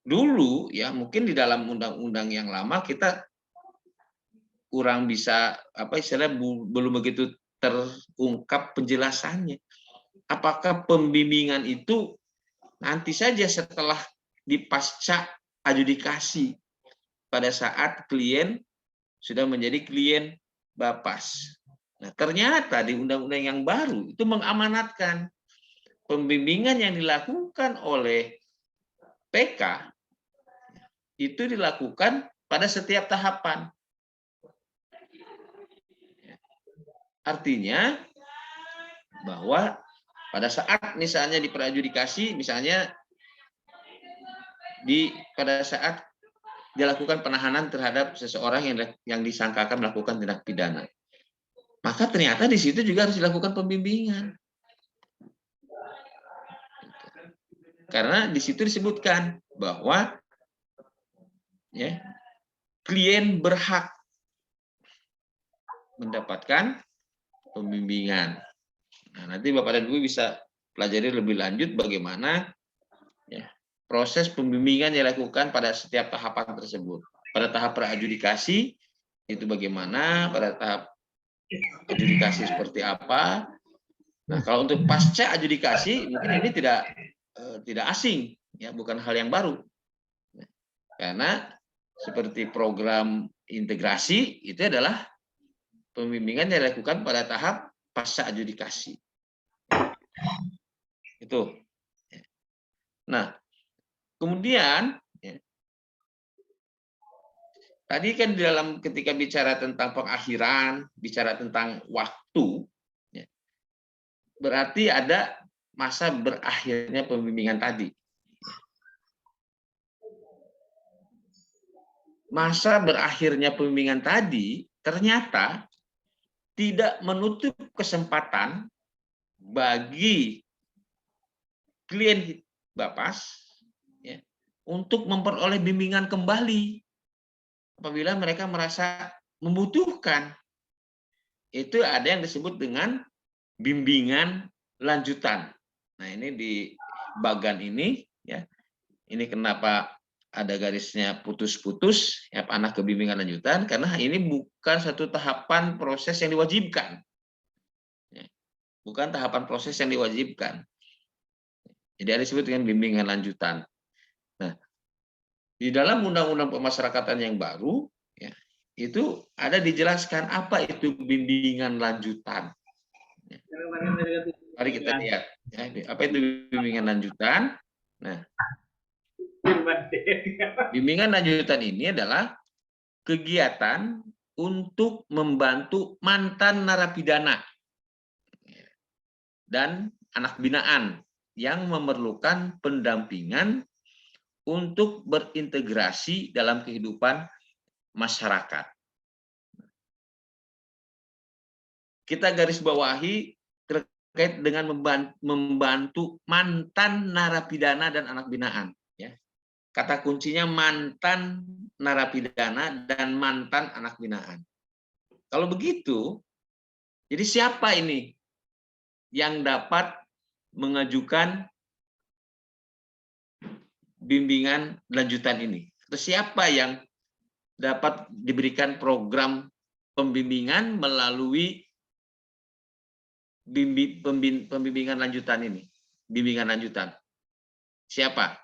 Dulu ya mungkin di dalam undang-undang yang lama kita kurang bisa belum begitu terungkap penjelasannya. Apakah pembimbingan itu nanti saja setelah di pasca adjudikasi pada saat klien sudah menjadi klien Bapas. Nah, ternyata di undang-undang yang baru itu mengamanatkan pembimbingan yang dilakukan oleh PK itu dilakukan pada setiap tahapan. Artinya bahwa pada saat misalnya di pra-adjudikasi, misalnya pada saat dilakukan penahanan terhadap seseorang yang disangkakan melakukan tindak pidana, maka ternyata di situ juga harus dilakukan pembimbingan. Karena di situ disebutkan bahwa ya, klien berhak mendapatkan pembimbingan. Nah, nanti Bapak dan Ibu bisa pelajari lebih lanjut bagaimana ya, proses pembimbingan yang dilakukan pada setiap tahapan tersebut. Pada tahap pra-adjudikasi itu bagaimana, pada tahap adjudikasi seperti apa. Nah, kalau untuk pasca adjudikasi mungkin ini tidak asing, ya, bukan hal yang baru. Karena seperti program integrasi itu adalah pembimbingan yang dilakukan pada tahap pasca adjudikasi. Itu. Nah, kemudian ya, tadi kan di dalam ketika bicara tentang pengakhiran, bicara tentang waktu, ya, berarti ada masa berakhirnya pembimbingan tadi. Masa berakhirnya pembimbingan tadi ternyata tidak menutup kesempatan bagi klien Bapas ya, untuk memperoleh bimbingan kembali apabila mereka merasa membutuhkan. Itu ada yang disebut dengan bimbingan lanjutan. Nah, ini di bagan ini ya. Ini kenapa ada garisnya putus-putus ya, panah kebimbingan lanjutan, karena ini bukan satu tahapan proses yang diwajibkan. Ya, bukan tahapan proses yang diwajibkan. Jadi ada disebut dengan bimbingan lanjutan. Nah, di dalam Undang-Undang Pemasyarakatan yang baru, ya, itu ada dijelaskan apa itu bimbingan lanjutan. Mari kita lihat ya, apa itu bimbingan lanjutan. Nah, bimbingan lanjutan ini adalah kegiatan untuk membantu mantan narapidana dan anak binaan yang memerlukan pendampingan untuk berintegrasi dalam kehidupan masyarakat. Kita garis bawahi terkait dengan membantu mantan narapidana dan anak binaan. Ya. Kata kuncinya mantan narapidana dan mantan anak binaan. Kalau begitu, jadi siapa ini yang dapat mengajukan bimbingan lanjutan ini? Atau siapa yang dapat diberikan program pembimbingan melalui pembimbingan lanjutan ini? Bimbingan lanjutan. Siapa?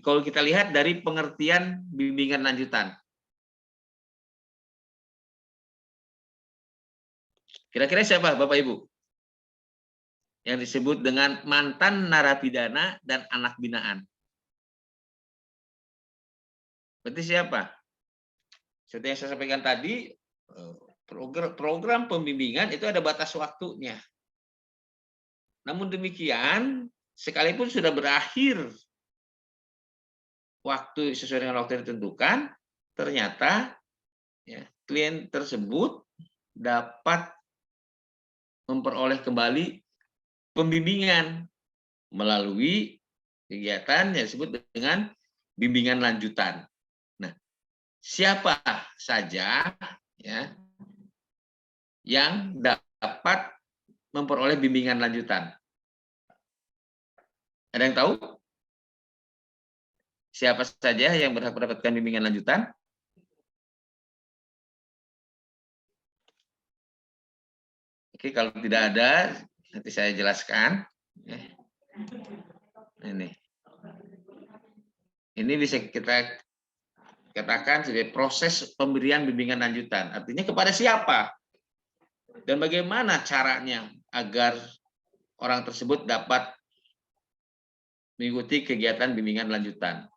Kalau kita lihat dari pengertian bimbingan lanjutan. Kira-kira siapa Bapak Ibu? Yang disebut dengan mantan narapidana dan anak binaan. Berarti siapa? Seperti yang saya sampaikan tadi, program pembimbingan itu ada batas waktunya. Namun demikian, sekalipun sudah berakhir waktu sesuai dengan waktu yang ditentukan, ternyata ya, klien tersebut dapat memperoleh kembali pembimbingan melalui kegiatan yang disebut dengan bimbingan lanjutan. Nah, siapa saja ya yang dapat memperoleh bimbingan lanjutan? Ada yang tahu? Siapa saja yang berhak mendapatkan bimbingan lanjutan? Oke, kalau tidak ada, nanti saya jelaskan. Ini bisa kita katakan sebagai proses pemberian bimbingan lanjutan. Artinya kepada siapa? Dan bagaimana caranya agar orang tersebut dapat mengikuti kegiatan bimbingan lanjutan.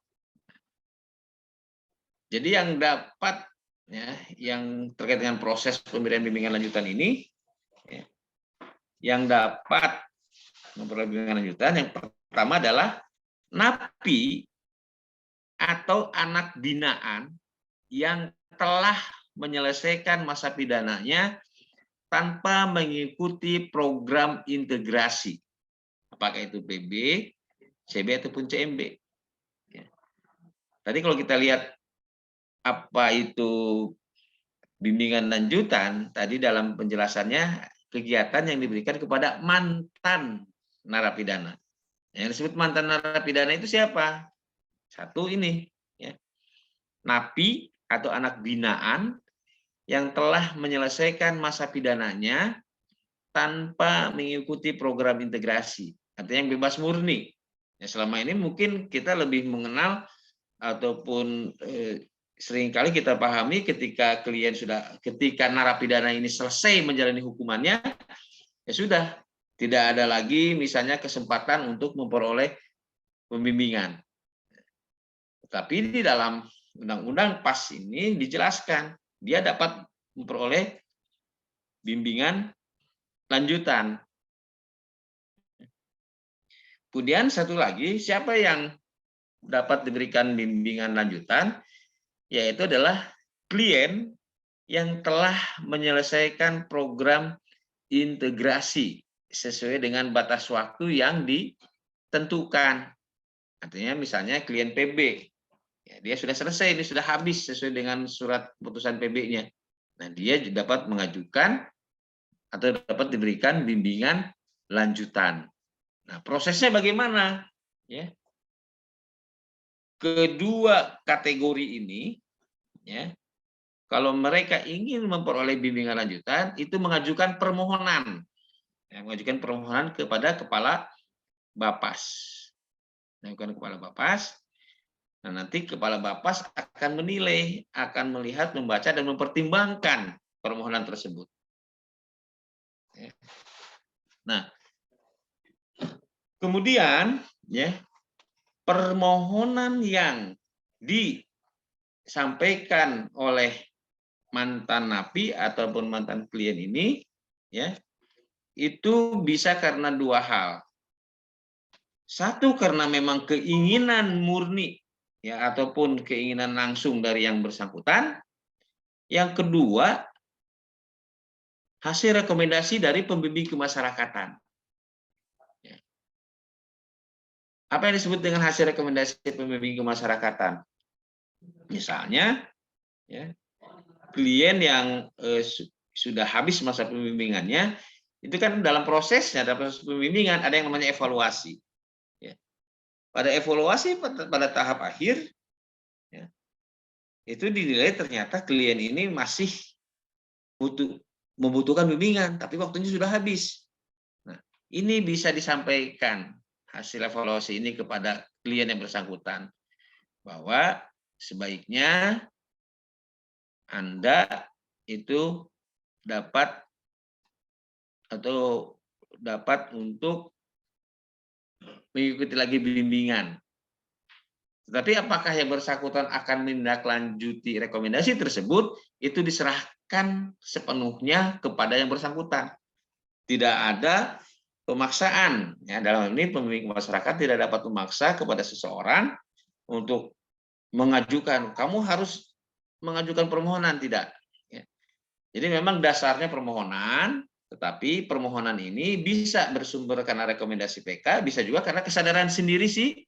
Jadi yang dapat, ya, yang terkait dengan proses pemberian bimbingan lanjutan ini, ya, yang dapat memperoleh bimbingan lanjutan, yang pertama adalah napi atau anak binaan yang telah menyelesaikan masa pidananya tanpa mengikuti program integrasi. Apakah itu PB, CB, ataupun CMB. Ya. Tadi kalau kita lihat apa itu bimbingan lanjutan, tadi dalam penjelasannya kegiatan yang diberikan kepada mantan narapidana. Yang disebut mantan narapidana itu siapa? Satu ini, ya, napi atau anak binaan yang telah menyelesaikan masa pidananya tanpa mengikuti program integrasi, artinya yang bebas murni. Ya, selama ini mungkin kita lebih mengenal ataupun seringkali kita pahami ketika ketika narapidana ini selesai menjalani hukumannya, ya sudah, tidak ada lagi misalnya kesempatan untuk memperoleh pembimbingan. Tapi di dalam Undang-Undang PAS ini dijelaskan, dia dapat memperoleh bimbingan lanjutan. Kemudian satu lagi, siapa yang dapat diberikan bimbingan lanjutan? Yaitu adalah klien yang telah menyelesaikan program integrasi sesuai dengan batas waktu yang ditentukan. Artinya misalnya klien PB, ya, dia sudah selesai, ini sudah habis sesuai dengan surat putusan PB-nya. Nah, dia dapat mengajukan atau dapat diberikan bimbingan lanjutan. Nah, prosesnya bagaimana? Ya. Kedua kategori ini, ya, kalau mereka ingin memperoleh bimbingan lanjutan, itu mengajukan permohonan, ya, mengajukan permohonan kepada Kepala Bapas, mengajukan Kepala Bapas. Nah, nanti Kepala Bapas akan menilai, akan melihat, membaca, dan mempertimbangkan permohonan tersebut. Nah, kemudian ya, permohonan yang disampaikan oleh mantan napi ataupun mantan klien ini ya, itu bisa karena dua hal. Satu, karena memang keinginan murni ya, ataupun keinginan langsung dari yang bersangkutan. Yang kedua, hasil rekomendasi dari pembimbing kemasyarakatan. Ya. Apa yang disebut dengan hasil rekomendasi pembimbing kemasyarakatan? Misalnya, ya, klien yang sudah habis masa pembimbingannya, itu kan dalam prosesnya, dalam proses pembimbingan ada yang namanya evaluasi. Ya. Pada evaluasi pada tahap akhir, ya, itu dinilai ternyata klien ini masih membutuhkan bimbingan, tapi waktunya sudah habis. Nah, ini bisa disampaikan hasil evaluasi ini kepada klien yang bersangkutan, bahwa sebaiknya Anda itu dapat untuk mengikuti lagi bimbingan. Tetapi apakah yang bersangkutan akan menindaklanjuti rekomendasi tersebut, itu diserahkan sepenuhnya kepada yang bersangkutan. Tidak ada pemaksaan. Ya, dalam hal ini pembimbing masyarakat tidak dapat memaksa kepada seseorang untuk mengajukan, kamu harus mengajukan permohonan, tidak. Ya. Jadi memang dasarnya permohonan, tetapi permohonan ini bisa bersumber karena rekomendasi PK, bisa juga karena kesadaran sendiri sih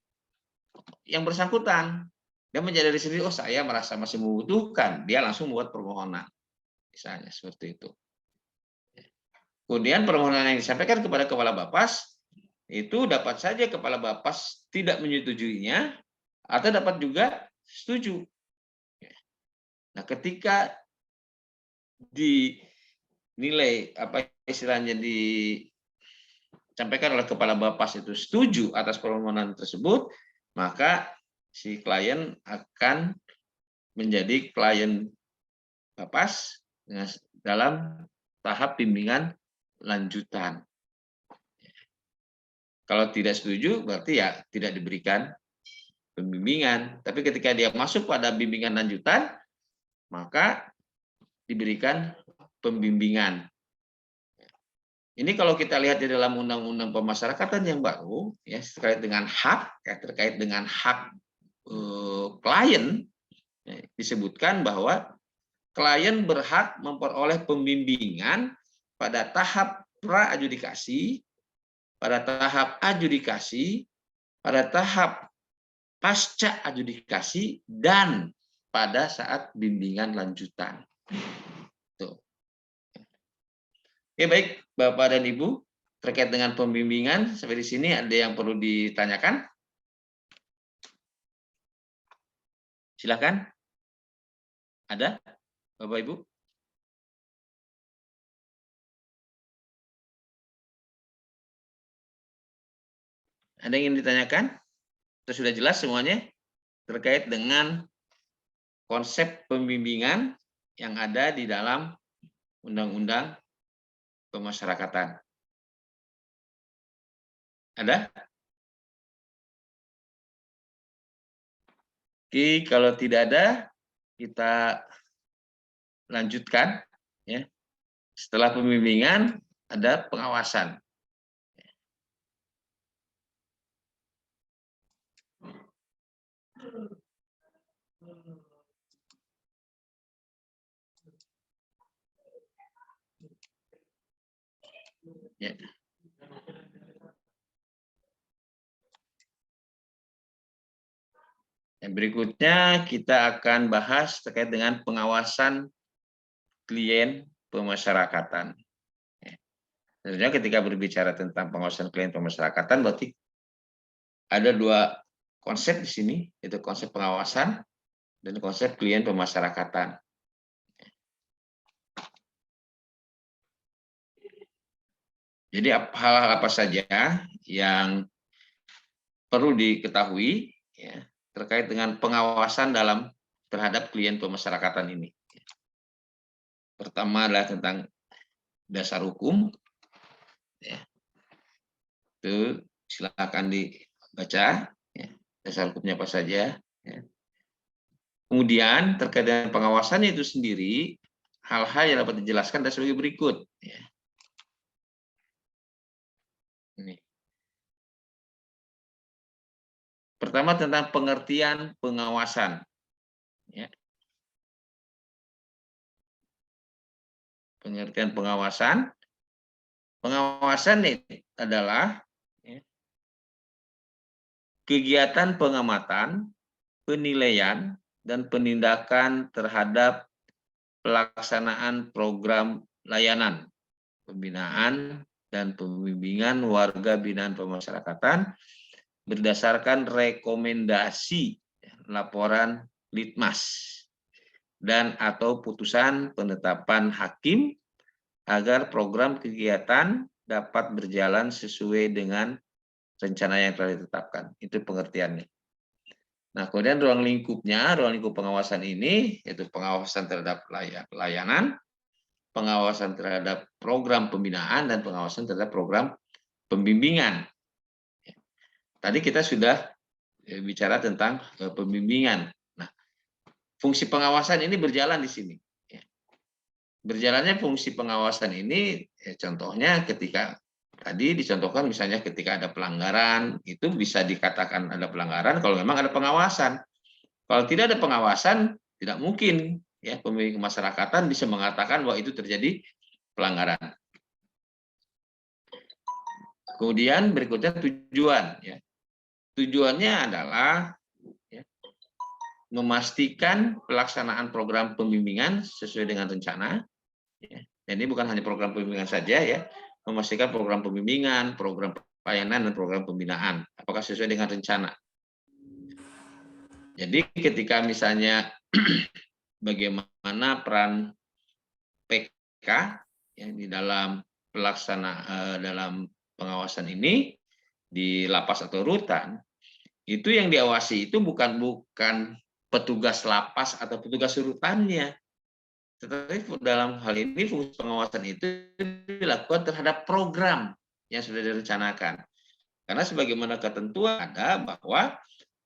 yang bersangkutan. Dia menyadari sendiri, oh saya merasa masih membutuhkan, dia langsung membuat permohonan. Misalnya seperti itu. Kemudian permohonan yang disampaikan kepada Kepala Bapas, itu dapat saja Kepala Bapas tidak menyetujuinya, atau dapat juga setuju. Nah, ketika dinilai, apa istilahnya, disampaikan oleh Kepala Bapas itu setuju atas permohonan tersebut, maka si klien akan menjadi klien Bapas dalam tahap bimbingan lanjutan. Kalau tidak setuju, berarti ya tidak diberikan pembimbingan. Tapi ketika dia masuk pada bimbingan lanjutan, maka diberikan pembimbingan. Ini kalau kita lihat di dalam Undang-Undang Pemasyarakatan yang baru, ya, terkait dengan hak, ya, terkait dengan hak klien, ya, disebutkan bahwa klien berhak memperoleh pembimbingan pada tahap pra-adjudikasi, pada tahap adjudikasi, pada tahap pasca adjudikasi, dan pada saat bimbingan lanjutan. Tuh. Oke, baik Bapak dan Ibu, terkait dengan pembimbingan sampai di sini ada yang perlu ditanyakan? Silakan. Ada, Bapak Ibu? Ada yang ingin ditanyakan? Itu sudah jelas semuanya terkait dengan konsep pembimbingan yang ada di dalam Undang-Undang Pemasyarakatan. Ada? Oke, kalau tidak ada, kita lanjutkan. Ya. Setelah pembimbingan, ada pengawasan. Ya. Yang berikutnya kita akan bahas terkait dengan pengawasan klien pemasyarakatan. Tentunya ketika berbicara tentang pengawasan klien pemasyarakatan, berarti ada dua konsep di sini, yaitu konsep pengawasan dan konsep klien pemasyarakatan. Jadi hal-hal apa saja yang perlu diketahui ya, terkait dengan pengawasan terhadap klien pemasyarakatan ini. Pertama adalah tentang dasar hukum. Ya. Itu silakan dibaca. Ya. Dasar hukumnya apa saja. Ya. Kemudian terkait dengan pengawasannya itu sendiri, hal-hal yang dapat dijelaskan dan sebagai berikut. Ya. Ini. Pertama tentang pengertian pengawasan. Ya. Pengertian pengawasan. Pengawasan ini adalah ya, kegiatan pengamatan, penilaian, dan penindakan terhadap pelaksanaan program layanan, pembinaan, dan pembimbingan warga binaan pemasyarakatan berdasarkan rekomendasi laporan Litmas dan atau putusan penetapan hakim agar program kegiatan dapat berjalan sesuai dengan rencana yang telah ditetapkan. Itu pengertiannya. Nah, kemudian ruang lingkup pengawasan ini yaitu pengawasan terhadap layanan, pengawasan terhadap program pembinaan, dan pengawasan terhadap program pembimbingan. Tadi kita sudah bicara tentang pembimbingan. Nah, fungsi pengawasan ini berjalan di sini. Berjalannya fungsi pengawasan ini, contohnya ketika tadi dicontohkan misalnya ketika ada pelanggaran, itu bisa dikatakan ada pelanggaran kalau memang ada pengawasan. Kalau tidak ada pengawasan, tidak mungkin ya pemimpin kemasyarakatan bisa mengatakan bahwa itu terjadi pelanggaran. Kemudian berikutnya tujuan. Ya. Tujuannya adalah ya, memastikan pelaksanaan program pembimbingan sesuai dengan rencana. Ya. Dan ini bukan hanya program pembimbingan saja ya, memastikan program pembimbingan, program pelayanan, dan program pembinaan apakah sesuai dengan rencana. Jadi ketika misalnya bagaimana peran PK ya, di dalam dalam pengawasan ini di lapas atau rutan, itu yang diawasi itu bukan petugas lapas atau petugas rutannya, tetapi dalam hal ini fungsi pengawasan itu dilakukan terhadap program yang sudah direncanakan. Karena sebagaimana ketentuan ada bahwa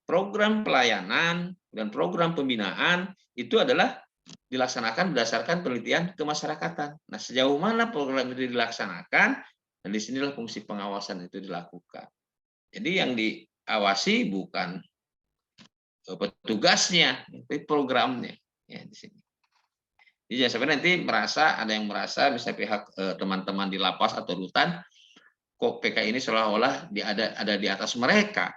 program pelayanan dan program pembinaan itu adalah dilaksanakan berdasarkan penelitian kemasyarakatan. Nah, sejauh mana program itu dilaksanakan, dan disinilah fungsi pengawasan itu dilakukan. Jadi yang diawasi bukan petugasnya, tapi programnya ya di sini. Jadi jangan sampai nanti ada yang merasa misalnya pihak teman-teman di lapas atau rutan kok PK ini seolah-olah ada di atas mereka.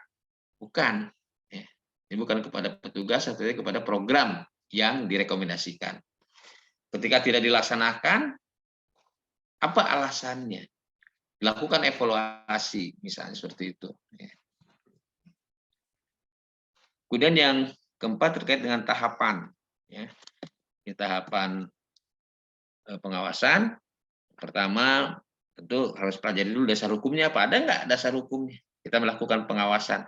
Bukan. Ya. Ini bukan kepada petugas, tapi kepada program yang direkomendasikan. Ketika tidak dilaksanakan, apa alasannya? Dilakukan evaluasi, misalnya seperti itu. Ya. Kemudian yang keempat terkait dengan tahapan. Ya. Di tahapan pengawasan, pertama tentu harus pelajari dulu dasar hukumnya apa. Ada nggak dasar hukumnya? Kita melakukan pengawasan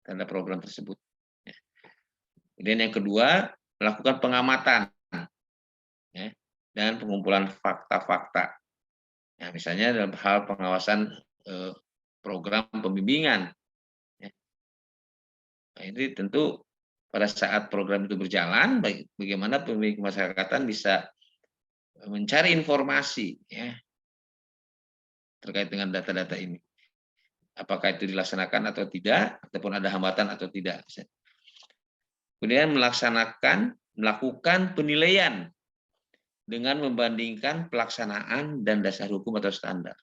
terhadap program tersebut. Ya. Kemudian yang kedua, melakukan pengamatan ya, dan pengumpulan fakta-fakta. Ya, misalnya dalam hal pengawasan program pembimbingan. Ya. Nah, ini tentu pada saat program itu berjalan, bagaimana pemimpin kemasyarakatan bisa mencari informasi ya, terkait dengan data-data ini. Apakah itu dilaksanakan atau tidak, ataupun ada hambatan atau tidak. Kemudian melakukan penilaian dengan membandingkan pelaksanaan dan dasar hukum atau standar.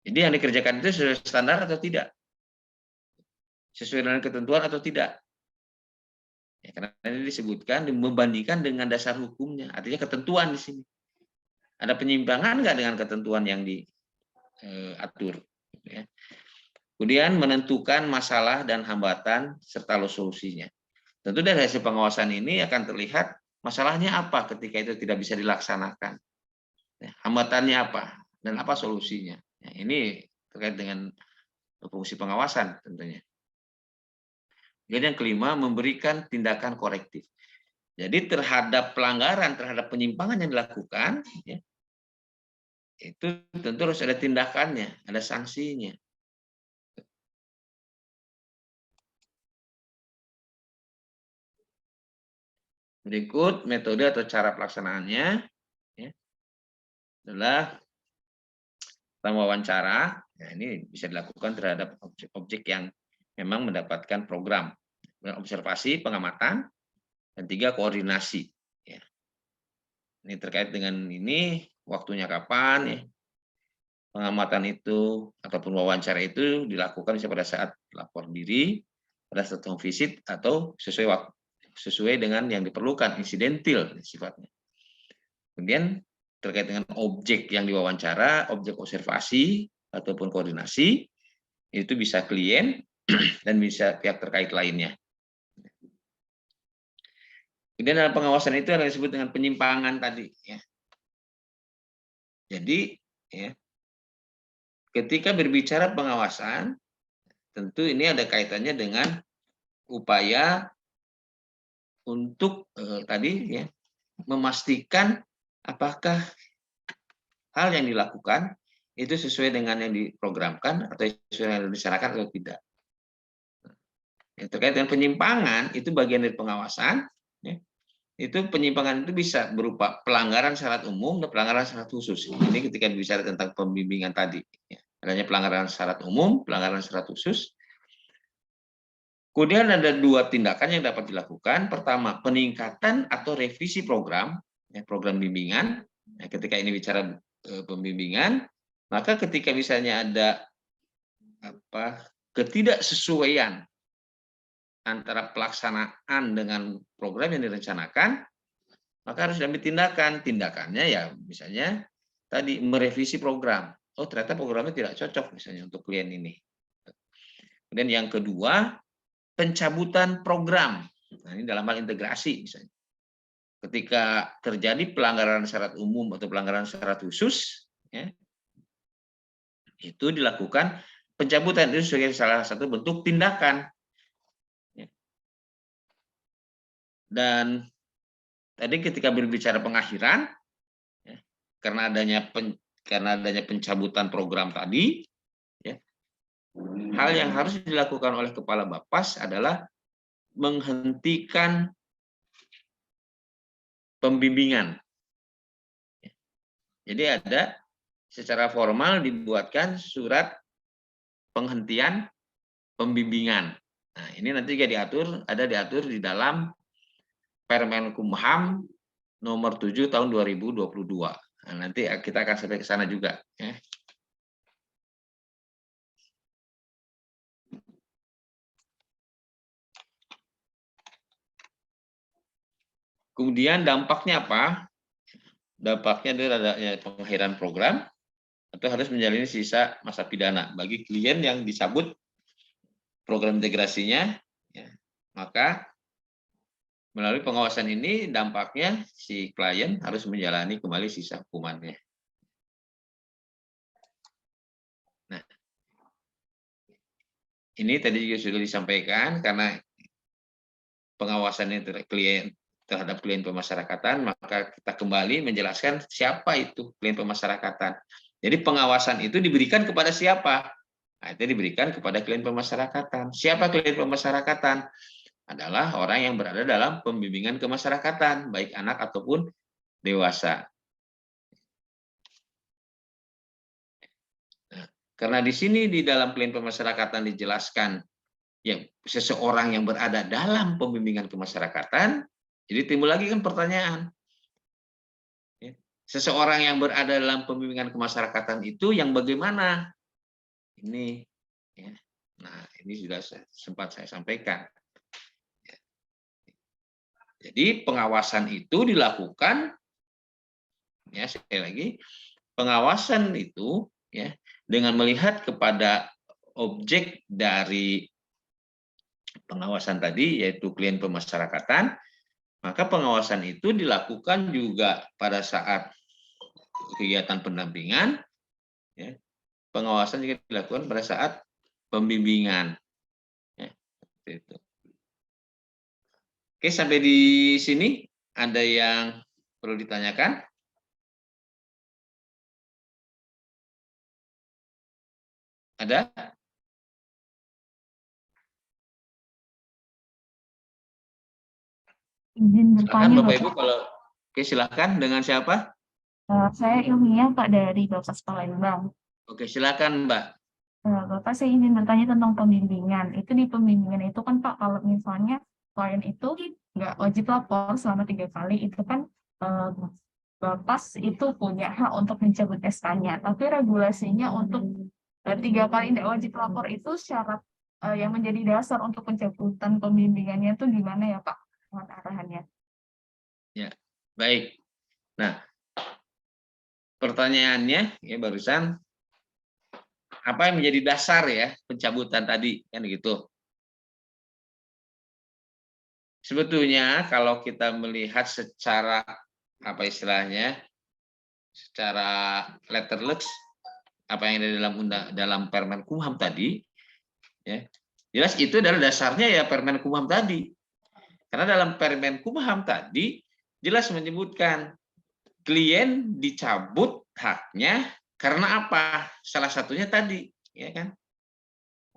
Jadi yang dikerjakan itu sesuai standar atau tidak? Sesuai dengan ketentuan atau tidak? Ya, karena ini disebutkan membandingkan dengan dasar hukumnya, artinya ketentuan di sini. Ada penyimpangan nggak dengan ketentuan yang diatur? Ya. Kemudian menentukan masalah dan hambatan serta solusinya. Tentu dari hasil pengawasan ini akan terlihat masalahnya apa ketika itu tidak bisa dilaksanakan. Ya, hambatannya apa dan apa solusinya. Ya, ini terkait dengan fungsi pengawasan tentunya. Kemudian yang kelima, memberikan tindakan korektif. Jadi terhadap pelanggaran, terhadap penyimpangan yang dilakukan, ya, itu tentu harus ada tindakannya, ada sanksinya. Berikut metode atau cara pelaksanaannya, ya, adalah pertama wawancara. Nah, ini bisa dilakukan terhadap objek-objek yang memang mendapatkan program. Observasi, pengamatan, dan 3 koordinasi. Ya. Ini terkait dengan ini, waktunya kapan, ya. Pengamatan itu ataupun wawancara itu dilakukan pada saat lapor diri, pada saat home visit, atau sesuai dengan yang diperlukan, insidentil sifatnya. Kemudian terkait dengan objek yang diwawancara, objek observasi ataupun koordinasi, itu bisa klien dan bisa pihak terkait lainnya. Kemudian dalam pengawasan itu yang disebut dengan penyimpangan tadi. Ya. Jadi, ya, ketika berbicara pengawasan, tentu ini ada kaitannya dengan upaya untuk tadi, ya, memastikan apakah hal yang dilakukan itu sesuai dengan yang diprogramkan atau sesuai dengan yang disarankan atau tidak. Yang terkait dengan penyimpangan itu bagian dari pengawasan. Ya. Itu penyimpangan itu bisa berupa pelanggaran syarat umum dan pelanggaran syarat khusus. Ini ketika bicara tentang pembimbingan tadi. Ya. Adanya pelanggaran syarat umum, pelanggaran syarat khusus. Kemudian ada 2 tindakan yang dapat dilakukan. Pertama, peningkatan atau revisi program, ya, program bimbingan. Nah, ketika ini bicara pembimbingan, maka ketika misalnya ada ketidaksesuaian antara pelaksanaan dengan program yang direncanakan, maka harus diambil tindakan. Tindakannya ya misalnya tadi merevisi program. Oh, ternyata programnya tidak cocok misalnya untuk klien ini. Kemudian yang kedua, pencabutan program. Nah, ini dalam hal integrasi misalnya. Ketika terjadi pelanggaran syarat umum atau pelanggaran syarat khusus, ya, itu dilakukan pencabutan. Itu sebagai salah satu bentuk tindakan. Dan tadi ketika berbicara pengakhiran, ya, karena adanya pencabutan program tadi, ya, hal yang harus dilakukan oleh Kepala Bapas adalah menghentikan pembimbingan. Ya. Jadi ada secara formal dibuatkan surat penghentian pembimbingan. Nah, ini nanti juga diatur di dalam Permenkumham nomor 7 tahun 2022. Nah, nanti kita akan sampai ke sana juga. Ya. Kemudian dampaknya apa? Dampaknya adalah adanya pengakhiran program atau harus menjalani sisa masa pidana bagi klien yang dicabut program integrasinya. Ya, maka melalui pengawasan ini dampaknya si klien harus menjalani kembali sisa hukumannya. Nah, ini tadi juga sudah disampaikan karena pengawasannya terhadap klien pemasyarakatan, maka kita kembali menjelaskan siapa itu klien pemasyarakatan. Jadi pengawasan itu diberikan kepada siapa? Nah, itu diberikan kepada klien pemasyarakatan. Siapa klien pemasyarakatan? Adalah orang yang berada dalam pembimbingan kemasyarakatan, baik anak ataupun dewasa. Nah, karena di sini di dalam klien pemasyarakatan dijelaskan ya seseorang yang berada dalam pembimbingan kemasyarakatan, jadi timbul lagi kan pertanyaan. Ya, seseorang yang berada dalam pembimbingan kemasyarakatan itu yang bagaimana? Ini, ya. Nah ini sudah sempat saya sampaikan. Jadi pengawasan itu dilakukan, ya sekali lagi, pengawasan itu ya dengan melihat kepada objek dari pengawasan tadi yaitu klien pemasyarakatan, maka pengawasan itu dilakukan juga pada saat kegiatan pendampingan, ya, pengawasan juga dilakukan pada saat pembimbingan. Ya, itu. Oke, sampai di sini ada yang perlu ditanyakan? Ada? Izin Silakan bertanya, Bapak Ibu Bapak. kalau oke, silakan dengan siapa? Saya Ilmiah, Pak, dari Bapak Palembang. Oke, silakan Mbak. Bapak, saya izin bertanya tentang pembimbingan. Itu di pembimbingan itu kan, Pak, kalau misalnya klien itu nggak wajib lapor selama 3 kali, itu kan Bapak itu punya hak untuk mencabut SK-nya. Tapi regulasinya untuk 3 kali tidak wajib lapor itu syarat yang menjadi dasar untuk pencabutan pembimbingannya itu gimana ya, Pak? Mohon arahannya. Ya, baik. Nah, pertanyaannya ya barusan, apa yang menjadi dasar ya pencabutan tadi, kan gitu. Sebetulnya kalau kita melihat secara apa istilahnya, secara letterlux, apa yang ada dalam Permen Kumham tadi, ya jelas itu adalah dasarnya ya Permen Kumham tadi. Karena dalam Permen Kumham tadi jelas menyebutkan klien dicabut haknya karena apa? Salah satunya tadi, ya kan?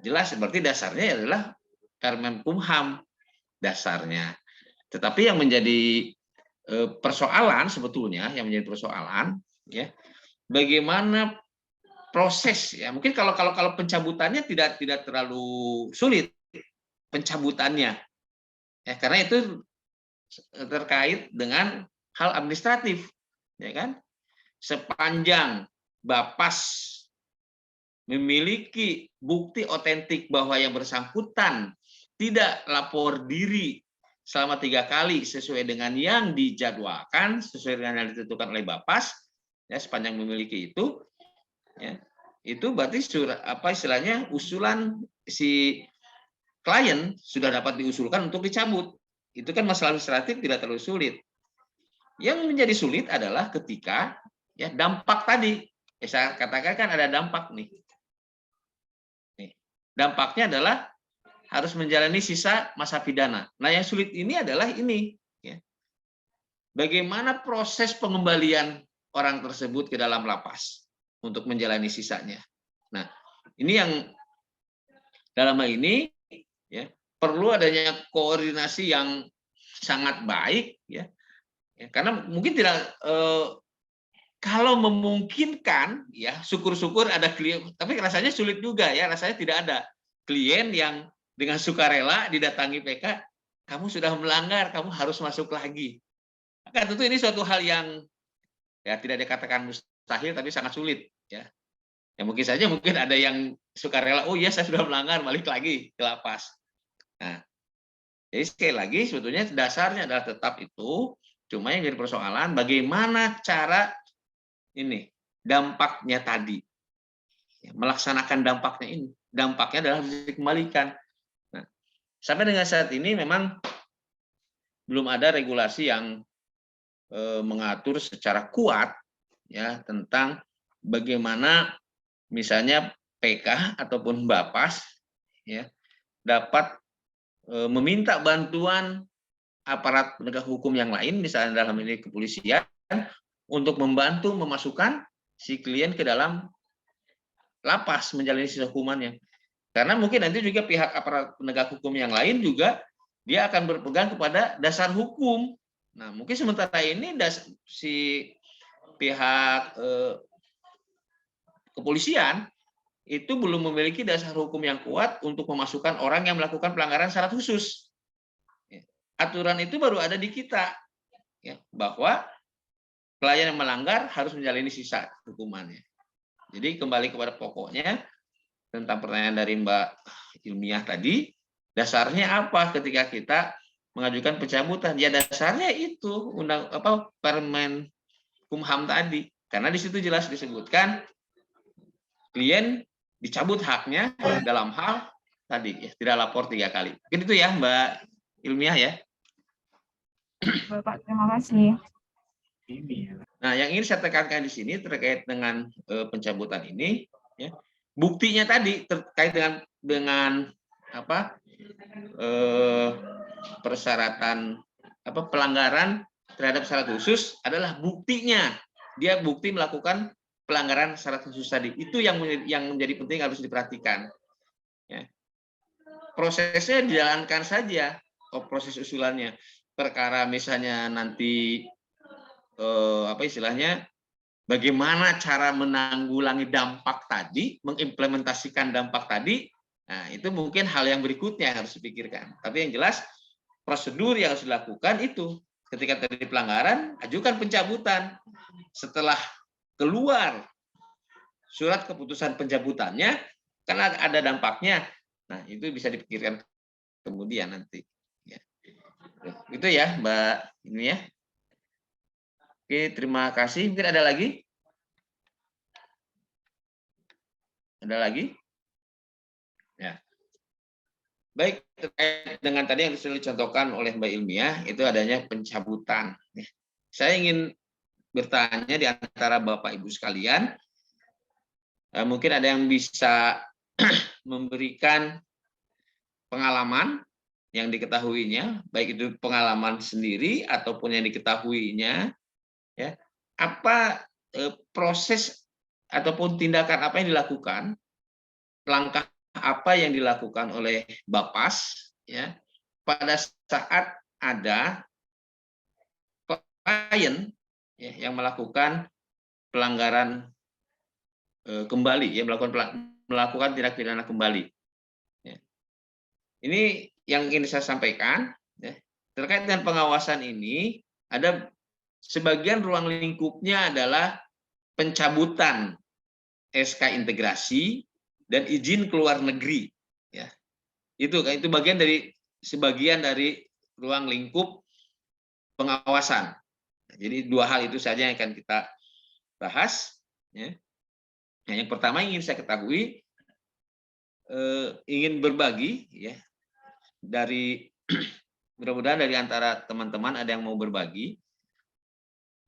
Jelas berarti dasarnya adalah Permen Kumham dasarnya. Tetapi yang menjadi persoalan sebetulnya, yang menjadi persoalan, ya, bagaimana proses ya. Mungkin kalau pencabutannya tidak terlalu sulit pencabutannya, ya karena itu terkait dengan hal administratif, ya kan? Sepanjang Bapas memiliki bukti otentik bahwa yang bersangkutan tidak lapor diri selama 3 kali sesuai dengan yang dijadwalkan, sesuai dengan yang ditentukan oleh Bapas, ya sepanjang memiliki itu, ya itu berarti apa istilahnya usulan si klien sudah dapat diusulkan untuk dicabut. Itu kan masalah administratif tidak terlalu sulit. Yang menjadi sulit adalah ketika ya dampak tadi. Saya katakan kan ada dampak nih. Dampaknya adalah harus menjalani sisa masa pidana. Nah, yang sulit ini adalah ini. Ya. Bagaimana proses pengembalian orang tersebut ke dalam lapas untuk menjalani sisanya. Nah, ini yang dalam hal ini ya perlu adanya koordinasi yang sangat baik, ya. Karena mungkin tidak kalau memungkinkan, ya syukur-syukur ada klien, tapi rasanya sulit juga ya, rasanya tidak ada klien yang dengan sukarela didatangi PK, kamu sudah melanggar, kamu harus masuk lagi. Maka tentu ini suatu hal yang ya tidak dikatakan mustahil, tapi sangat sulit, ya. Ya mungkin saja ada yang sukarela, oh iya saya sudah melanggar, balik lagi ke lapas. Nah, jadi sekali lagi sebetulnya dasarnya adalah tetap itu, cuma yang jadi persoalan bagaimana cara ini dampaknya tadi, melaksanakan dampaknya ini. Dampaknya adalah harus dikembalikan. Nah, sampai dengan saat ini memang belum ada regulasi yang mengatur secara kuat ya tentang bagaimana misalnya PK ataupun Bapas ya dapat meminta bantuan aparat penegak hukum yang lain, misalnya dalam ini kepolisian, untuk membantu memasukkan si klien ke dalam lapas menjalani sisa hukumannya. Karena mungkin nanti juga pihak aparat penegak hukum yang lain juga dia akan berpegang kepada dasar hukum. Nah, mungkin sementara ini si pihak kepolisian itu belum memiliki dasar hukum yang kuat untuk memasukkan orang yang melakukan pelanggaran syarat khusus. Aturan itu baru ada di kita, ya, bahwa klien yang melanggar harus menjalani sisa hukumannya. Jadi kembali kepada pokoknya tentang pertanyaan dari Mbak Ilmiah tadi, dasarnya apa ketika kita mengajukan pencabutan? Ya dasarnya itu Permen Kumham tadi, karena di situ jelas disebutkan klien dicabut haknya dalam hal tadi ya tidak lapor 3 kali. Mungkin itu ya Mbak Ilmiah ya. Bapak, terima kasih. Nah, yang ingin saya tekankan di sini terkait dengan pencabutan ini, ya, buktinya tadi terkait dengan apa persyaratan pelanggaran terhadap syarat khusus adalah buktinya. Dia bukti melakukan pelanggaran syarat khusus tadi. Itu yang menjadi penting, harus diperhatikan. Ya. Prosesnya dijalankan saja, proses usulannya. Perkara misalnya nanti bagaimana cara menanggulangi dampak tadi, mengimplementasikan dampak tadi. Nah, itu mungkin hal yang berikutnya yang harus dipikirkan. Tapi yang jelas prosedur yang harus dilakukan itu ketika terjadi pelanggaran, ajukan pencabutan. Setelah keluar surat keputusan pencabutannya, kan ada dampaknya. Nah, itu bisa dipikirkan kemudian nanti. Ya. Itu ya, Mbak ini ya. Oke, terima kasih. Mungkin ada lagi? Ada lagi? Ya. Baik, terkait dengan tadi yang sudah dicontohkan oleh Mbak Ilmiah, itu adanya pencabutan. Saya ingin bertanya di antara Bapak Ibu sekalian, mungkin ada yang bisa memberikan pengalaman yang diketahuinya, baik itu pengalaman sendiri ataupun yang diketahuinya, ya, apa proses ataupun tindakan apa yang dilakukan, langkah apa yang dilakukan oleh Bapas, ya, pada saat ada klien ya, yang melakukan pelanggaran kembali, ya, melakukan tindak pidana kembali. Ya. Ini yang ingin saya sampaikan, ya, terkait dengan pengawasan ini, ada sebagian ruang lingkupnya adalah pencabutan SK integrasi dan izin keluar negeri. Ya. Itu sebagian dari ruang lingkup pengawasan. Jadi dua hal itu saja yang akan kita bahas. Ya. Nah, yang pertama ingin saya ketahui, ingin berbagi, ya, dari mudah-mudahan dari antara teman-teman ada yang mau berbagi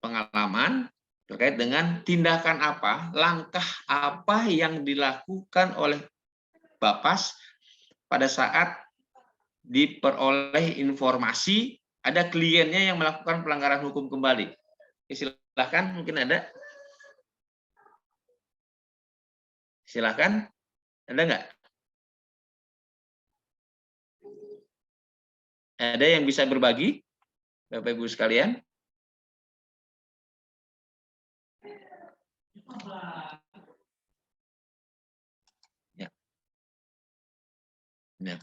pengalaman terkait dengan tindakan apa, langkah apa yang dilakukan oleh Bapas pada saat diperoleh informasi ada kliennya yang melakukan pelanggaran hukum kembali. Silahkan, mungkin ada. Silahkan, ada nggak? Ada yang bisa berbagi, Bapak Ibu sekalian? Ya. Nah,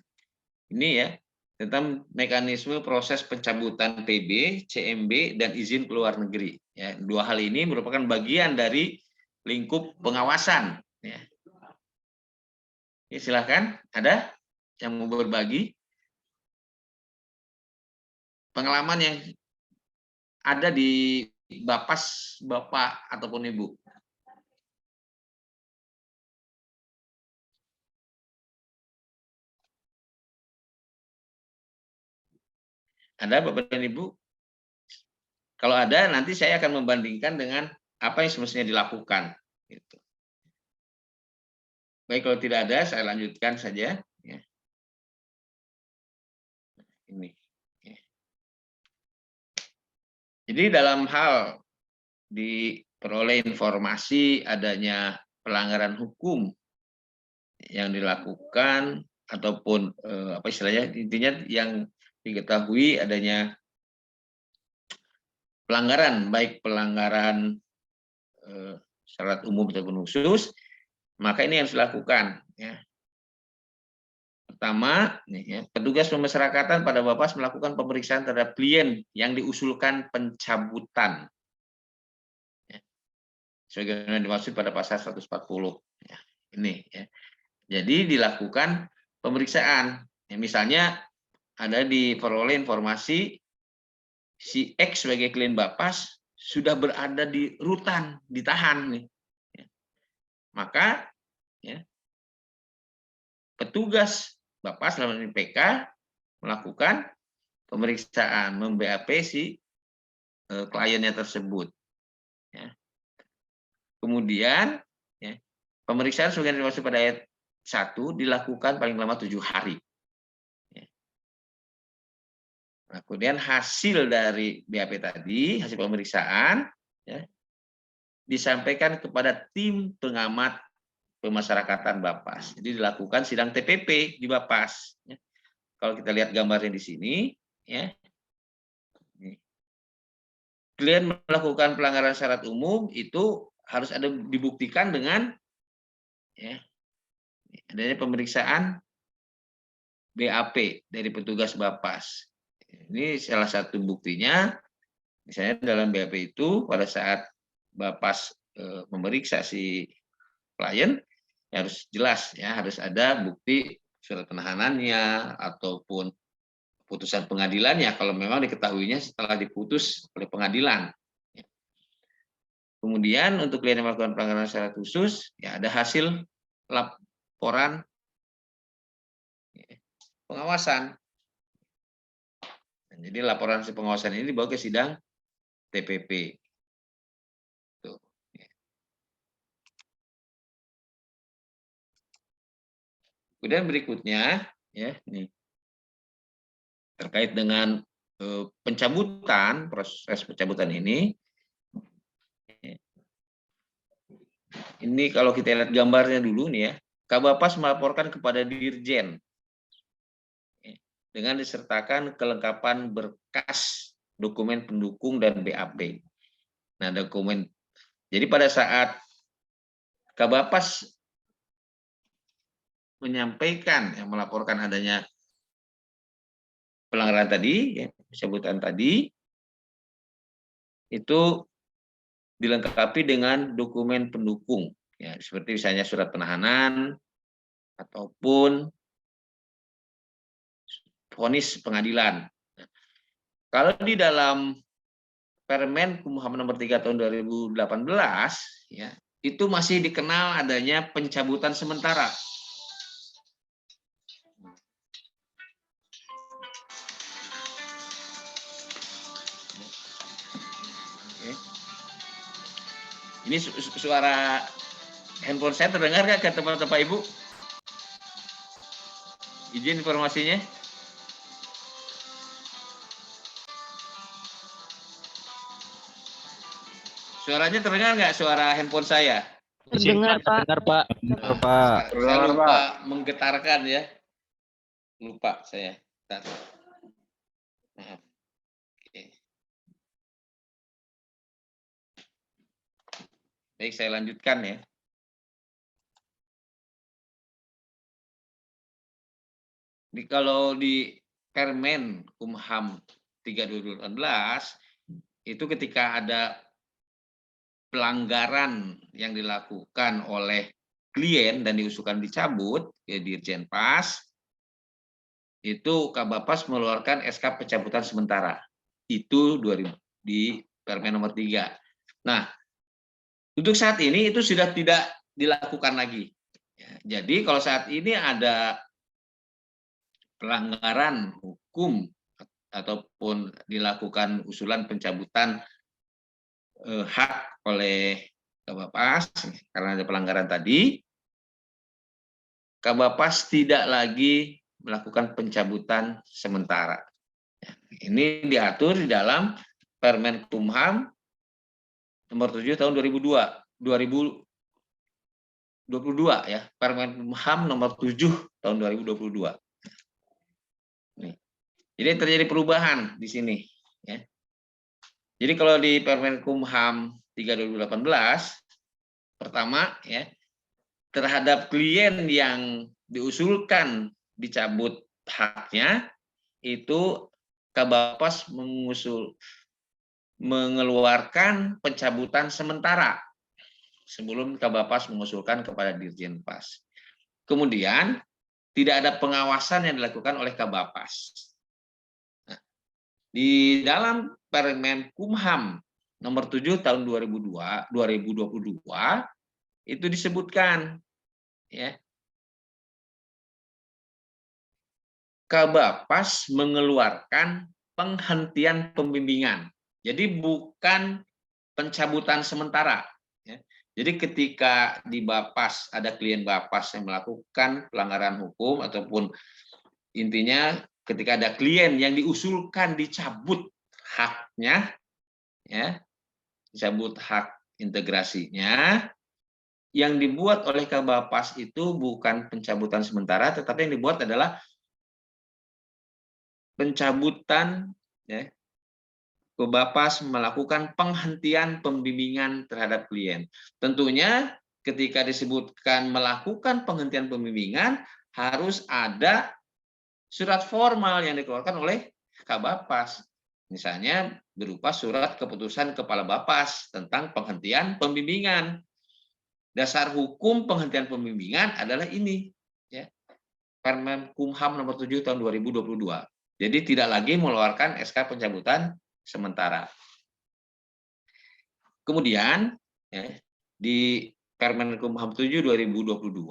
ini ya tentang mekanisme proses pencabutan PB, CMB, dan izin keluar negeri. Ya, dua hal ini merupakan bagian dari lingkup pengawasan. Ya. Ya, silakan, ada yang mau berbagi pengalaman yang ada di Bapas, Bapak ataupun Ibu. Ada Bapak dan Ibu? Kalau ada, nanti saya akan membandingkan dengan apa yang semestinya dilakukan. Gitu. Baik, kalau tidak ada, saya lanjutkan saja. Ya. Ini. Ya. Jadi dalam hal diperoleh informasi adanya pelanggaran hukum yang dilakukan ataupun apa istilahnya, intinya yang diketahui adanya pelanggaran, baik pelanggaran syarat umum ataupun khusus, maka ini harus dilakukan. Ya. Pertama, ya, petugas pemasyarakatan pada Bapas melakukan pemeriksaan terhadap klien yang diusulkan pencabutan. Ya. Sebagaimana dimaksud pada pasal 140. Ya. Ini. Ya. Jadi dilakukan pemeriksaan. Ya, misalnya ada diperoleh informasi si X sebagai klien Bapas sudah berada di rutan, ditahan nih. Ya. Maka ya, petugas Bapas dalam ini PK melakukan pemeriksaan, mem-BAP si kliennya tersebut. Ya. Kemudian ya, pemeriksaan sebagai dimaksud pada ayat 1 dilakukan paling lama 7 hari. Ya. Nah, kemudian hasil dari BAP tadi, hasil pemeriksaan, ya, disampaikan kepada tim pengamat pemasyarakatan Bapas. Jadi dilakukan sidang TPP di Bapas. Ya. Kalau kita lihat gambarnya di sini, ya, klien melakukan pelanggaran syarat umum itu harus ada dibuktikan dengan, ya, adanya pemeriksaan BAP dari petugas Bapas. Ini salah satu buktinya, misalnya dalam BAP itu pada saat Bapas memeriksa si klien, ya harus jelas, ya harus ada bukti surat penahanannya ataupun putusan pengadilannya kalau memang diketahuinya setelah diputus oleh pengadilan. Kemudian untuk klien yang melakukan pelanggaran syarat khusus, ya ada hasil laporan pengawasan. Jadi laporan hasil pengawasan ini dibawa ke sidang TPP. Tuh. Kemudian berikutnya, ya, nih terkait dengan pencabutan, proses pencabutan ini. Ini kalau kita lihat gambarnya dulu nih ya, Kabapas melaporkan kepada Dirjen dengan disertakan kelengkapan berkas dokumen pendukung dan BAP. Nah, dokumen. Jadi pada saat Kabapas menyampaikan, yang melaporkan adanya pelanggaran tadi, ya, pencabutan tadi, itu dilengkapi dengan dokumen pendukung, ya, seperti misalnya surat penahanan ataupun vonis pengadilan. Nah, kalau di dalam Permen Kumham nomor 3 tahun 2018, ya, itu masih dikenal adanya pencabutan sementara. Oke. Ini suara handphone saya terdengar nggak ke teman-teman Ibu? Izin informasinya. Suaranya terdengar nggak suara handphone saya? Terdengar, Pak. Terdengar, Pak. Pak. Saya lupa menggetarkan ya. Lupa saya. Bentar. Maaf. Oke. Baik, saya lanjutkan ya. Jadi kalau di Permen Kumham 3 2018 itu ketika ada pelanggaran yang dilakukan oleh klien dan diusulkan dicabut ke Dirjen Pas, itu Kabapas mengeluarkan SK pencabutan sementara. Itu 2000 di Permen nomor 3. Nah, untuk saat ini itu sudah tidak dilakukan lagi. Ya, jadi kalau saat ini ada pelanggaran hukum ataupun dilakukan usulan pencabutan hak oleh Kabapas karena ada pelanggaran tadi, Kabapas tidak lagi melakukan pencabutan sementara. Ini diatur di dalam Permen Kumham nomor 7 tahun 2022 ya, Permen Kumham nomor 7 tahun 2022. Nih. Jadi terjadi perubahan di sini ya. Jadi kalau di Permen Kumham 3 2018 pertama ya, terhadap klien yang diusulkan dicabut haknya itu Kabapas mengeluarkan pencabutan sementara sebelum Kabapas mengusulkan kepada Dirjen Pas. Kemudian tidak ada pengawasan yang dilakukan oleh Kabapas. Nah, di dalam Permen Kumham nomor 7 tahun 2022 itu disebutkan ya, Kabapas mengeluarkan penghentian pembimbingan. Jadi bukan pencabutan sementara. Ya. Jadi ketika di Bapas ada klien Bapas yang melakukan pelanggaran hukum ataupun intinya ketika ada klien yang diusulkan dicabut haknya, ya, dicabut hak integrasinya, yang dibuat oleh Kabapas itu bukan pencabutan sementara, tetapi yang dibuat adalah pencabutan, ya, Kabapas melakukan penghentian pembimbingan terhadap klien. Tentunya ketika disebutkan melakukan penghentian pembimbingan, harus ada surat formal yang dikeluarkan oleh Kabapas. Misalnya berupa surat keputusan Kepala Bapas tentang penghentian pembimbingan. Dasar hukum penghentian pembimbingan adalah ini, ya, Permen Kumham nomor 7 tahun 2022. Jadi tidak lagi mengeluarkan SK pencabutan sementara. Kemudian, ya, di Permen Kumham 7 2022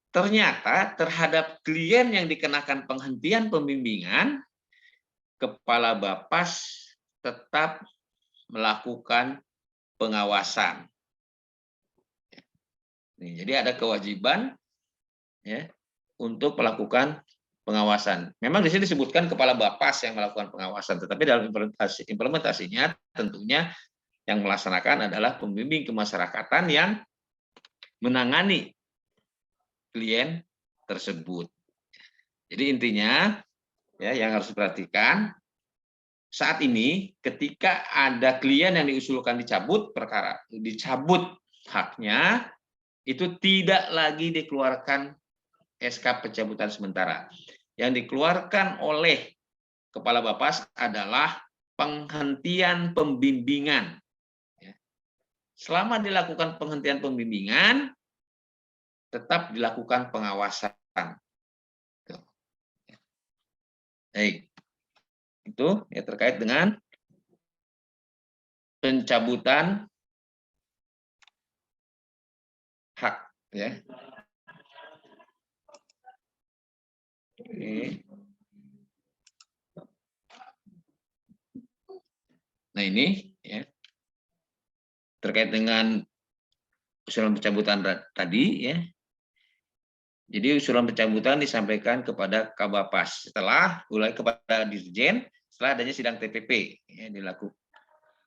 ternyata terhadap klien yang dikenakan penghentian pembimbingan, Kepala Bapas tetap melakukan pengawasan. Nih, jadi ada kewajiban, ya, untuk melakukan pengawasan. Memang di sini disebutkan Kepala Bapas yang melakukan pengawasan, tetapi dalam implementasinya tentunya yang melaksanakan adalah pembimbing kemasyarakatan yang menangani klien tersebut. Jadi intinya, ya, yang harus diperhatikan saat ini ketika ada klien yang diusulkan dicabut haknya, itu tidak lagi dikeluarkan SK pencabutan sementara. Yang dikeluarkan oleh Kepala Bapas adalah penghentian pembimbingan. Selama dilakukan penghentian pembimbingan, tetap dilakukan pengawasan. Baik, itu ya terkait dengan pencabutan hak, ya. Oke. Nah ini, ya, terkait dengan usulan pencabutan tadi, ya. Jadi usulan pencabutan disampaikan kepada Kabapas setelah mulai kepada Dirjen setelah adanya sidang TPP, ya, dilakukan.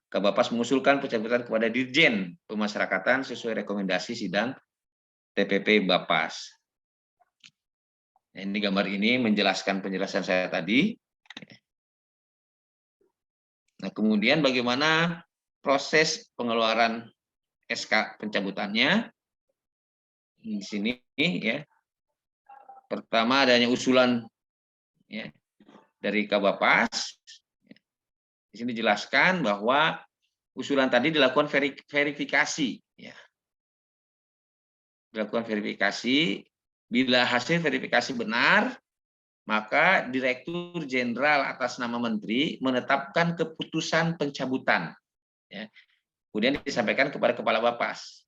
Kabapas mengusulkan pencabutan kepada Dirjen Pemasyarakatan sesuai rekomendasi sidang TPP Bapas. Nah, ini gambar ini menjelaskan penjelasan saya tadi. Nah, kemudian bagaimana proses pengeluaran SK pencabutannya? Di sini, ya. Pertama adanya usulan, ya, dari Kabapas. Di sini dijelaskan bahwa usulan tadi dilakukan verifikasi, ya. Dilakukan verifikasi, bila hasil verifikasi benar, maka Direktur Jenderal atas nama Menteri menetapkan keputusan pencabutan, ya. Kemudian disampaikan kepada Kepala Bapas.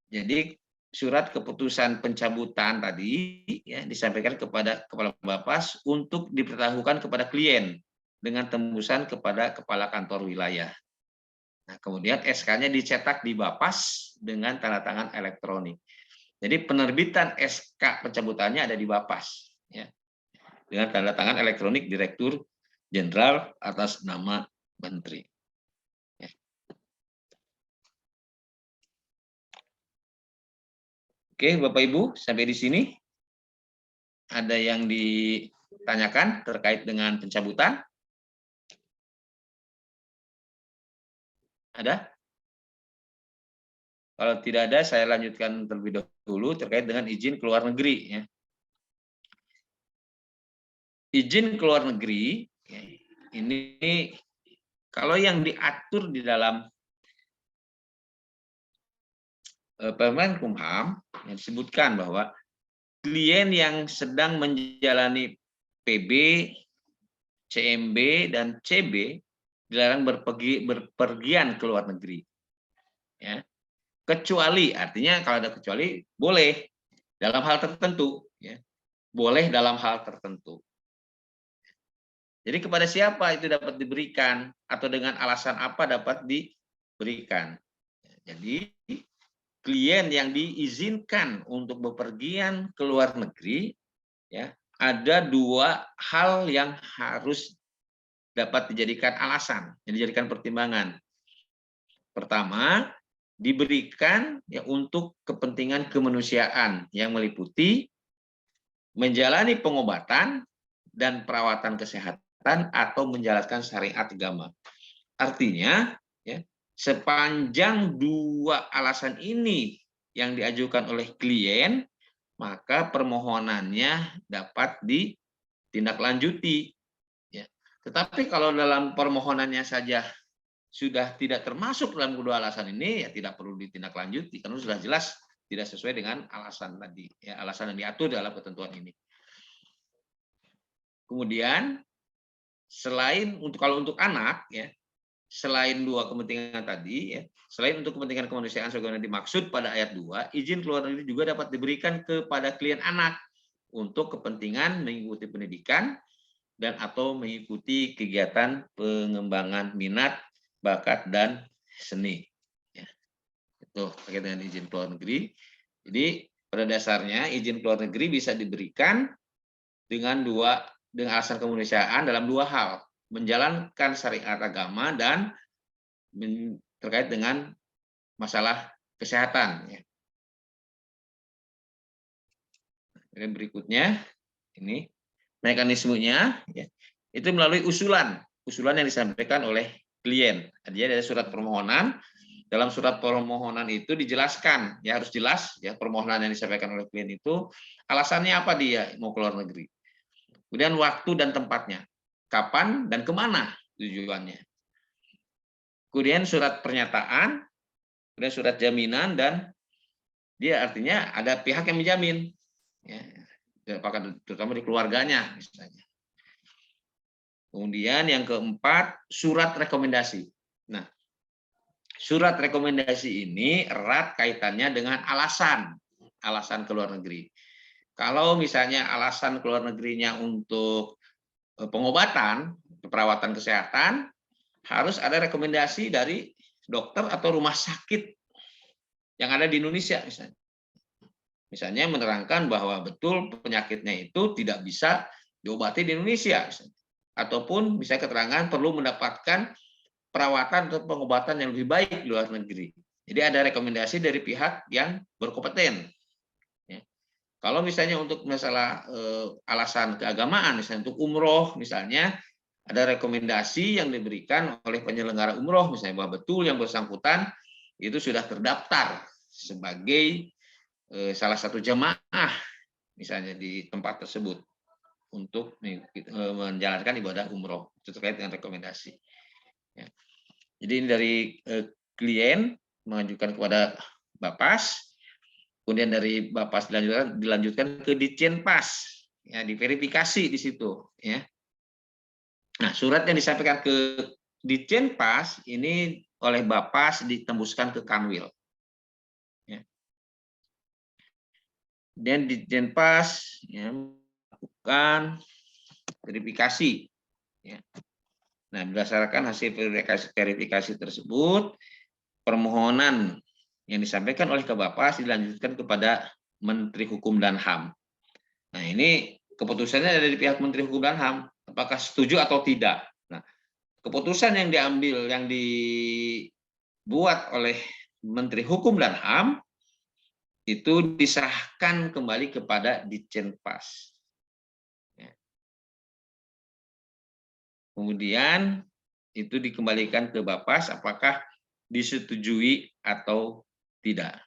Jadi surat keputusan pencabutan tadi, ya, disampaikan kepada Kepala Bapas untuk dipertahukan kepada klien dengan tembusan kepada Kepala Kantor Wilayah. Nah, kemudian SK-nya dicetak di Bapas dengan tanda tangan elektronik. Jadi penerbitan SK pencabutannya ada di Bapas, ya, dengan tanda tangan elektronik Direktur Jenderal atas nama Menteri. Ya. Oke, Bapak Ibu, sampai di sini ada yang ditanyakan terkait dengan pencabutan? Ada? Kalau tidak ada, saya lanjutkan terlebih dahulu terkait dengan izin keluar negeri, ya. Izin keluar negeri, ya, ini kalau yang diatur di dalam Permen Kumham yang disebutkan bahwa klien yang sedang menjalani PB, CMB, dan CB dilarang berpergian ke luar negeri, ya. Kecuali, artinya kalau ada kecuali boleh dalam hal tertentu, ya. Boleh dalam hal tertentu. Jadi kepada siapa itu dapat diberikan atau dengan alasan apa dapat diberikan. Jadi klien yang diizinkan untuk bepergian ke luar negeri, ya, ada dua hal yang harus dapat dijadikan alasan, yang dijadikan pertimbangan. Pertama, diberikan ya untuk kepentingan kemanusiaan yang meliputi menjalani pengobatan dan perawatan kesehatan atau menjalankan syariat agama. Artinya, ya, sepanjang dua alasan ini yang diajukan oleh klien, maka permohonannya dapat ditindaklanjuti. Ya. Tetapi kalau dalam permohonannya saja sudah tidak termasuk dalam kedua alasan ini, ya tidak perlu ditindaklanjuti karena sudah jelas tidak sesuai dengan alasan tadi, ya, alasan yang diatur dalam ketentuan ini. Kemudian selain kalau untuk anak, ya, selain dua kepentingan tadi, ya, selain untuk kepentingan kemanusiaan sebagaimana dimaksud pada ayat 2, izin keluar negeri juga dapat diberikan kepada klien anak untuk kepentingan mengikuti pendidikan dan atau mengikuti kegiatan pengembangan minat, bakat, dan seni. Ya, itu terkait dengan izin keluar negeri. Jadi pada dasarnya izin keluar negeri bisa diberikan dengan alasan kemanusiaan dalam dua hal, menjalankan syariat agama dan terkait dengan masalah kesehatan. Ya. Dan berikutnya ini mekanismenya, ya, itu melalui usulan yang disampaikan oleh klien. Dia dari surat permohonan. Dalam surat permohonan itu dijelaskan, ya harus jelas, ya permohonan yang disampaikan oleh klien itu alasannya apa dia mau keluar negeri. Kemudian waktu dan tempatnya, kapan dan kemana tujuannya. Kemudian surat pernyataan, kemudian surat jaminan, dan dia artinya ada pihak yang menjamin, ya, terutama di keluarganya misalnya. Kemudian yang keempat, surat rekomendasi. Nah, surat rekomendasi ini erat kaitannya dengan alasan keluar negeri. Kalau misalnya alasan keluar negerinya untuk pengobatan, perawatan kesehatan, harus ada rekomendasi dari dokter atau rumah sakit yang ada di Indonesia misalnya. Misalnya menerangkan bahwa betul penyakitnya itu tidak bisa diobati di Indonesia, misalnya. Ataupun bisa keterangan perlu mendapatkan perawatan atau pengobatan yang lebih baik di luar negeri. Jadi ada rekomendasi dari pihak yang berkompeten. Ya. Kalau misalnya untuk masalah alasan keagamaan, misalnya untuk umroh, misalnya ada rekomendasi yang diberikan oleh penyelenggara umroh, misalnya bahwa betul yang bersangkutan itu sudah terdaftar sebagai salah satu jamaah, misalnya di tempat tersebut untuk menjalankan ibadah umroh. Itu terkait dengan rekomendasi. Ya. Jadi ini dari klien mengajukan kepada Bapas, kemudian dari Bapas dilanjutkan ke Ditjenpas, ya, diverifikasi di situ. Ya. Nah, surat yang disampaikan ke Ditjenpas ini oleh Bapas ditembuskan ke Kanwil. Ya. Dan Ditjenpas, ya, melakukan verifikasi. Ya. Nah, berdasarkan hasil verifikasi tersebut, permohonan yang disampaikan oleh Bapas dilanjutkan kepada Menteri Hukum dan HAM. Nah, ini keputusannya ada di pihak Menteri Hukum dan HAM, apakah setuju atau tidak. Nah, keputusan yang dibuat oleh Menteri Hukum dan HAM itu diserahkan kembali kepada Ditjenpas. Kemudian itu dikembalikan ke Bapas apakah disetujui atau tidak.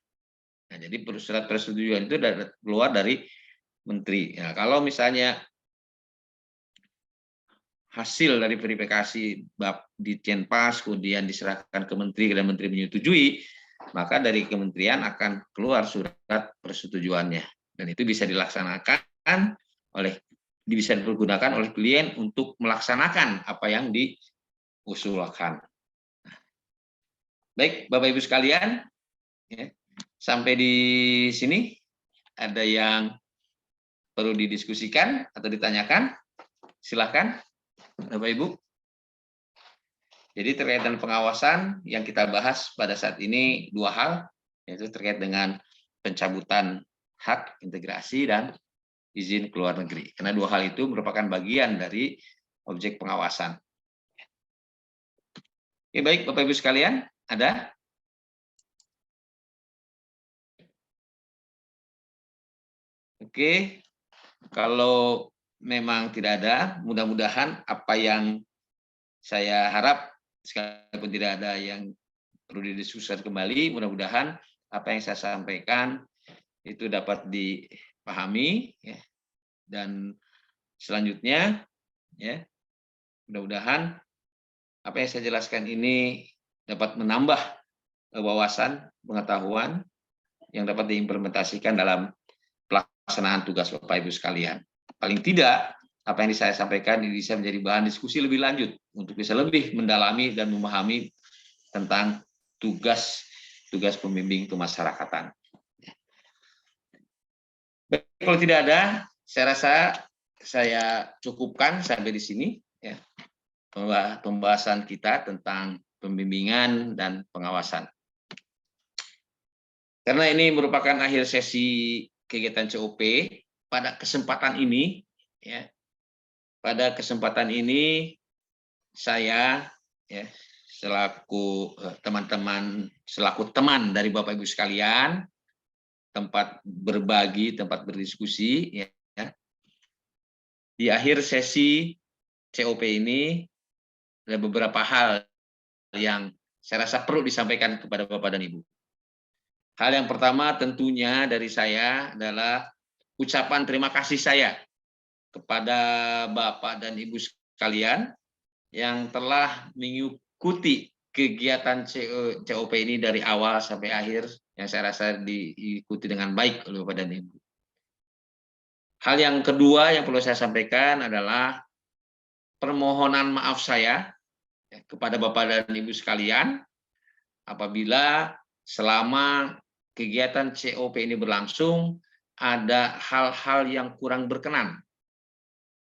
Nah, jadi surat persetujuan itu keluar dari menteri. Nah, kalau misalnya hasil dari verifikasi Ditjenpas kemudian diserahkan ke menteri dan menteri menyetujui, maka dari kementerian akan keluar surat persetujuannya. Dan itu bisa dilaksanakan bisa dipergunakan oleh klien untuk melaksanakan apa yang diusulkan. Baik, Bapak Ibu sekalian, ya, sampai di sini ada yang perlu didiskusikan atau ditanyakan? Silakan, Bapak Ibu. Jadi terkait dengan pengawasan yang kita bahas pada saat ini dua hal, yaitu terkait dengan pencabutan hak integrasi dan izin keluar negeri. Karena dua hal itu merupakan bagian dari objek pengawasan. Oke, baik Bapak Ibu sekalian, ada? Oke, kalau memang tidak ada, mudah-mudahan apa yang saya harap, sekalipun tidak ada yang perlu didiskusikan kembali, mudah-mudahan apa yang saya sampaikan itu dapat dipahami, ya. Dan selanjutnya, ya, mudah-mudahan apa yang saya jelaskan ini dapat menambah wawasan, pengetahuan yang dapat diimplementasikan dalam pelaksanaan tugas Bapak Ibu sekalian. Paling tidak, apa yang saya sampaikan ini bisa menjadi bahan diskusi lebih lanjut untuk bisa lebih mendalami dan memahami tentang tugas pembimbing kemasyarakatan. Baik, kalau tidak ada, saya rasa saya cukupkan sampai di sini, ya, pembahasan kita tentang pembimbingan dan pengawasan. Karena ini merupakan akhir sesi kegiatan COP, pada kesempatan ini, ya, pada kesempatan ini saya, ya, selaku teman dari Bapak Ibu sekalian, tempat berbagi, tempat berdiskusi, ya, di akhir sesi COP ini ada beberapa hal yang saya rasa perlu disampaikan kepada Bapak dan Ibu. Hal yang pertama tentunya dari saya adalah ucapan terima kasih saya kepada Bapak dan Ibu sekalian yang telah mengikuti kegiatan COP ini dari awal sampai akhir, yang saya rasa diikuti dengan baik oleh Bapak dan Ibu. Hal yang kedua yang perlu saya sampaikan adalah permohonan maaf saya kepada Bapak dan Ibu sekalian apabila selama kegiatan COP ini berlangsung ada hal-hal yang kurang berkenan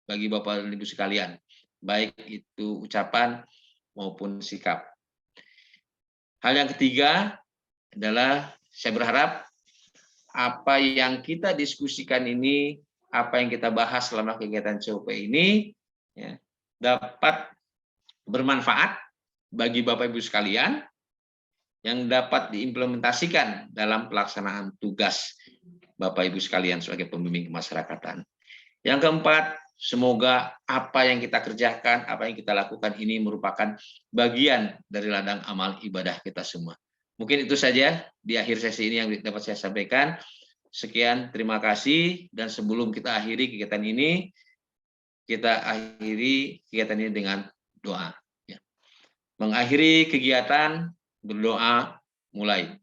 bagi Bapak dan Ibu sekalian, baik itu ucapan maupun sikap. Hal yang ketiga adalah saya berharap apa yang kita diskusikan ini, apa yang kita bahas selama kegiatan COP ini, ya, dapat bermanfaat bagi Bapak Ibu sekalian yang dapat diimplementasikan dalam pelaksanaan tugas Bapak Ibu sekalian sebagai pembimbing kemasyarakatan. Yang keempat, semoga apa yang kita kerjakan, apa yang kita lakukan ini merupakan bagian dari ladang amal ibadah kita semua. Mungkin itu saja di akhir sesi ini yang dapat saya sampaikan. Sekian, terima kasih. Dan sebelum kita akhiri kegiatan ini dengan doa. Ya. Mengakhiri kegiatan, berdoa, mulai.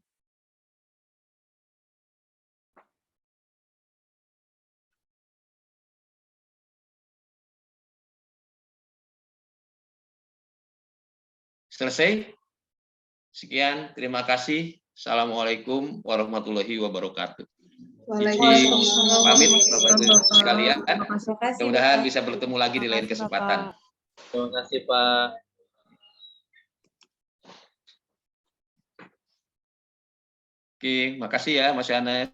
Selesai. Sekian, terima kasih. Assalamualaikum warahmatullahi wabarakatuh. Waalaikumsalam. Pamit Bapak Ibu sekalian. Terima kasih, Mudah-mudahan Bapak. bisa bertemu lagi di lain Terima kasih, kesempatan. Bapak. Terima kasih Pak. Oke, makasih ya Mas Yanes.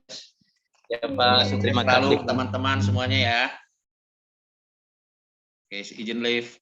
Ya Pak, terima Selalu kasih. teman-teman semuanya ya. Oke, izin live.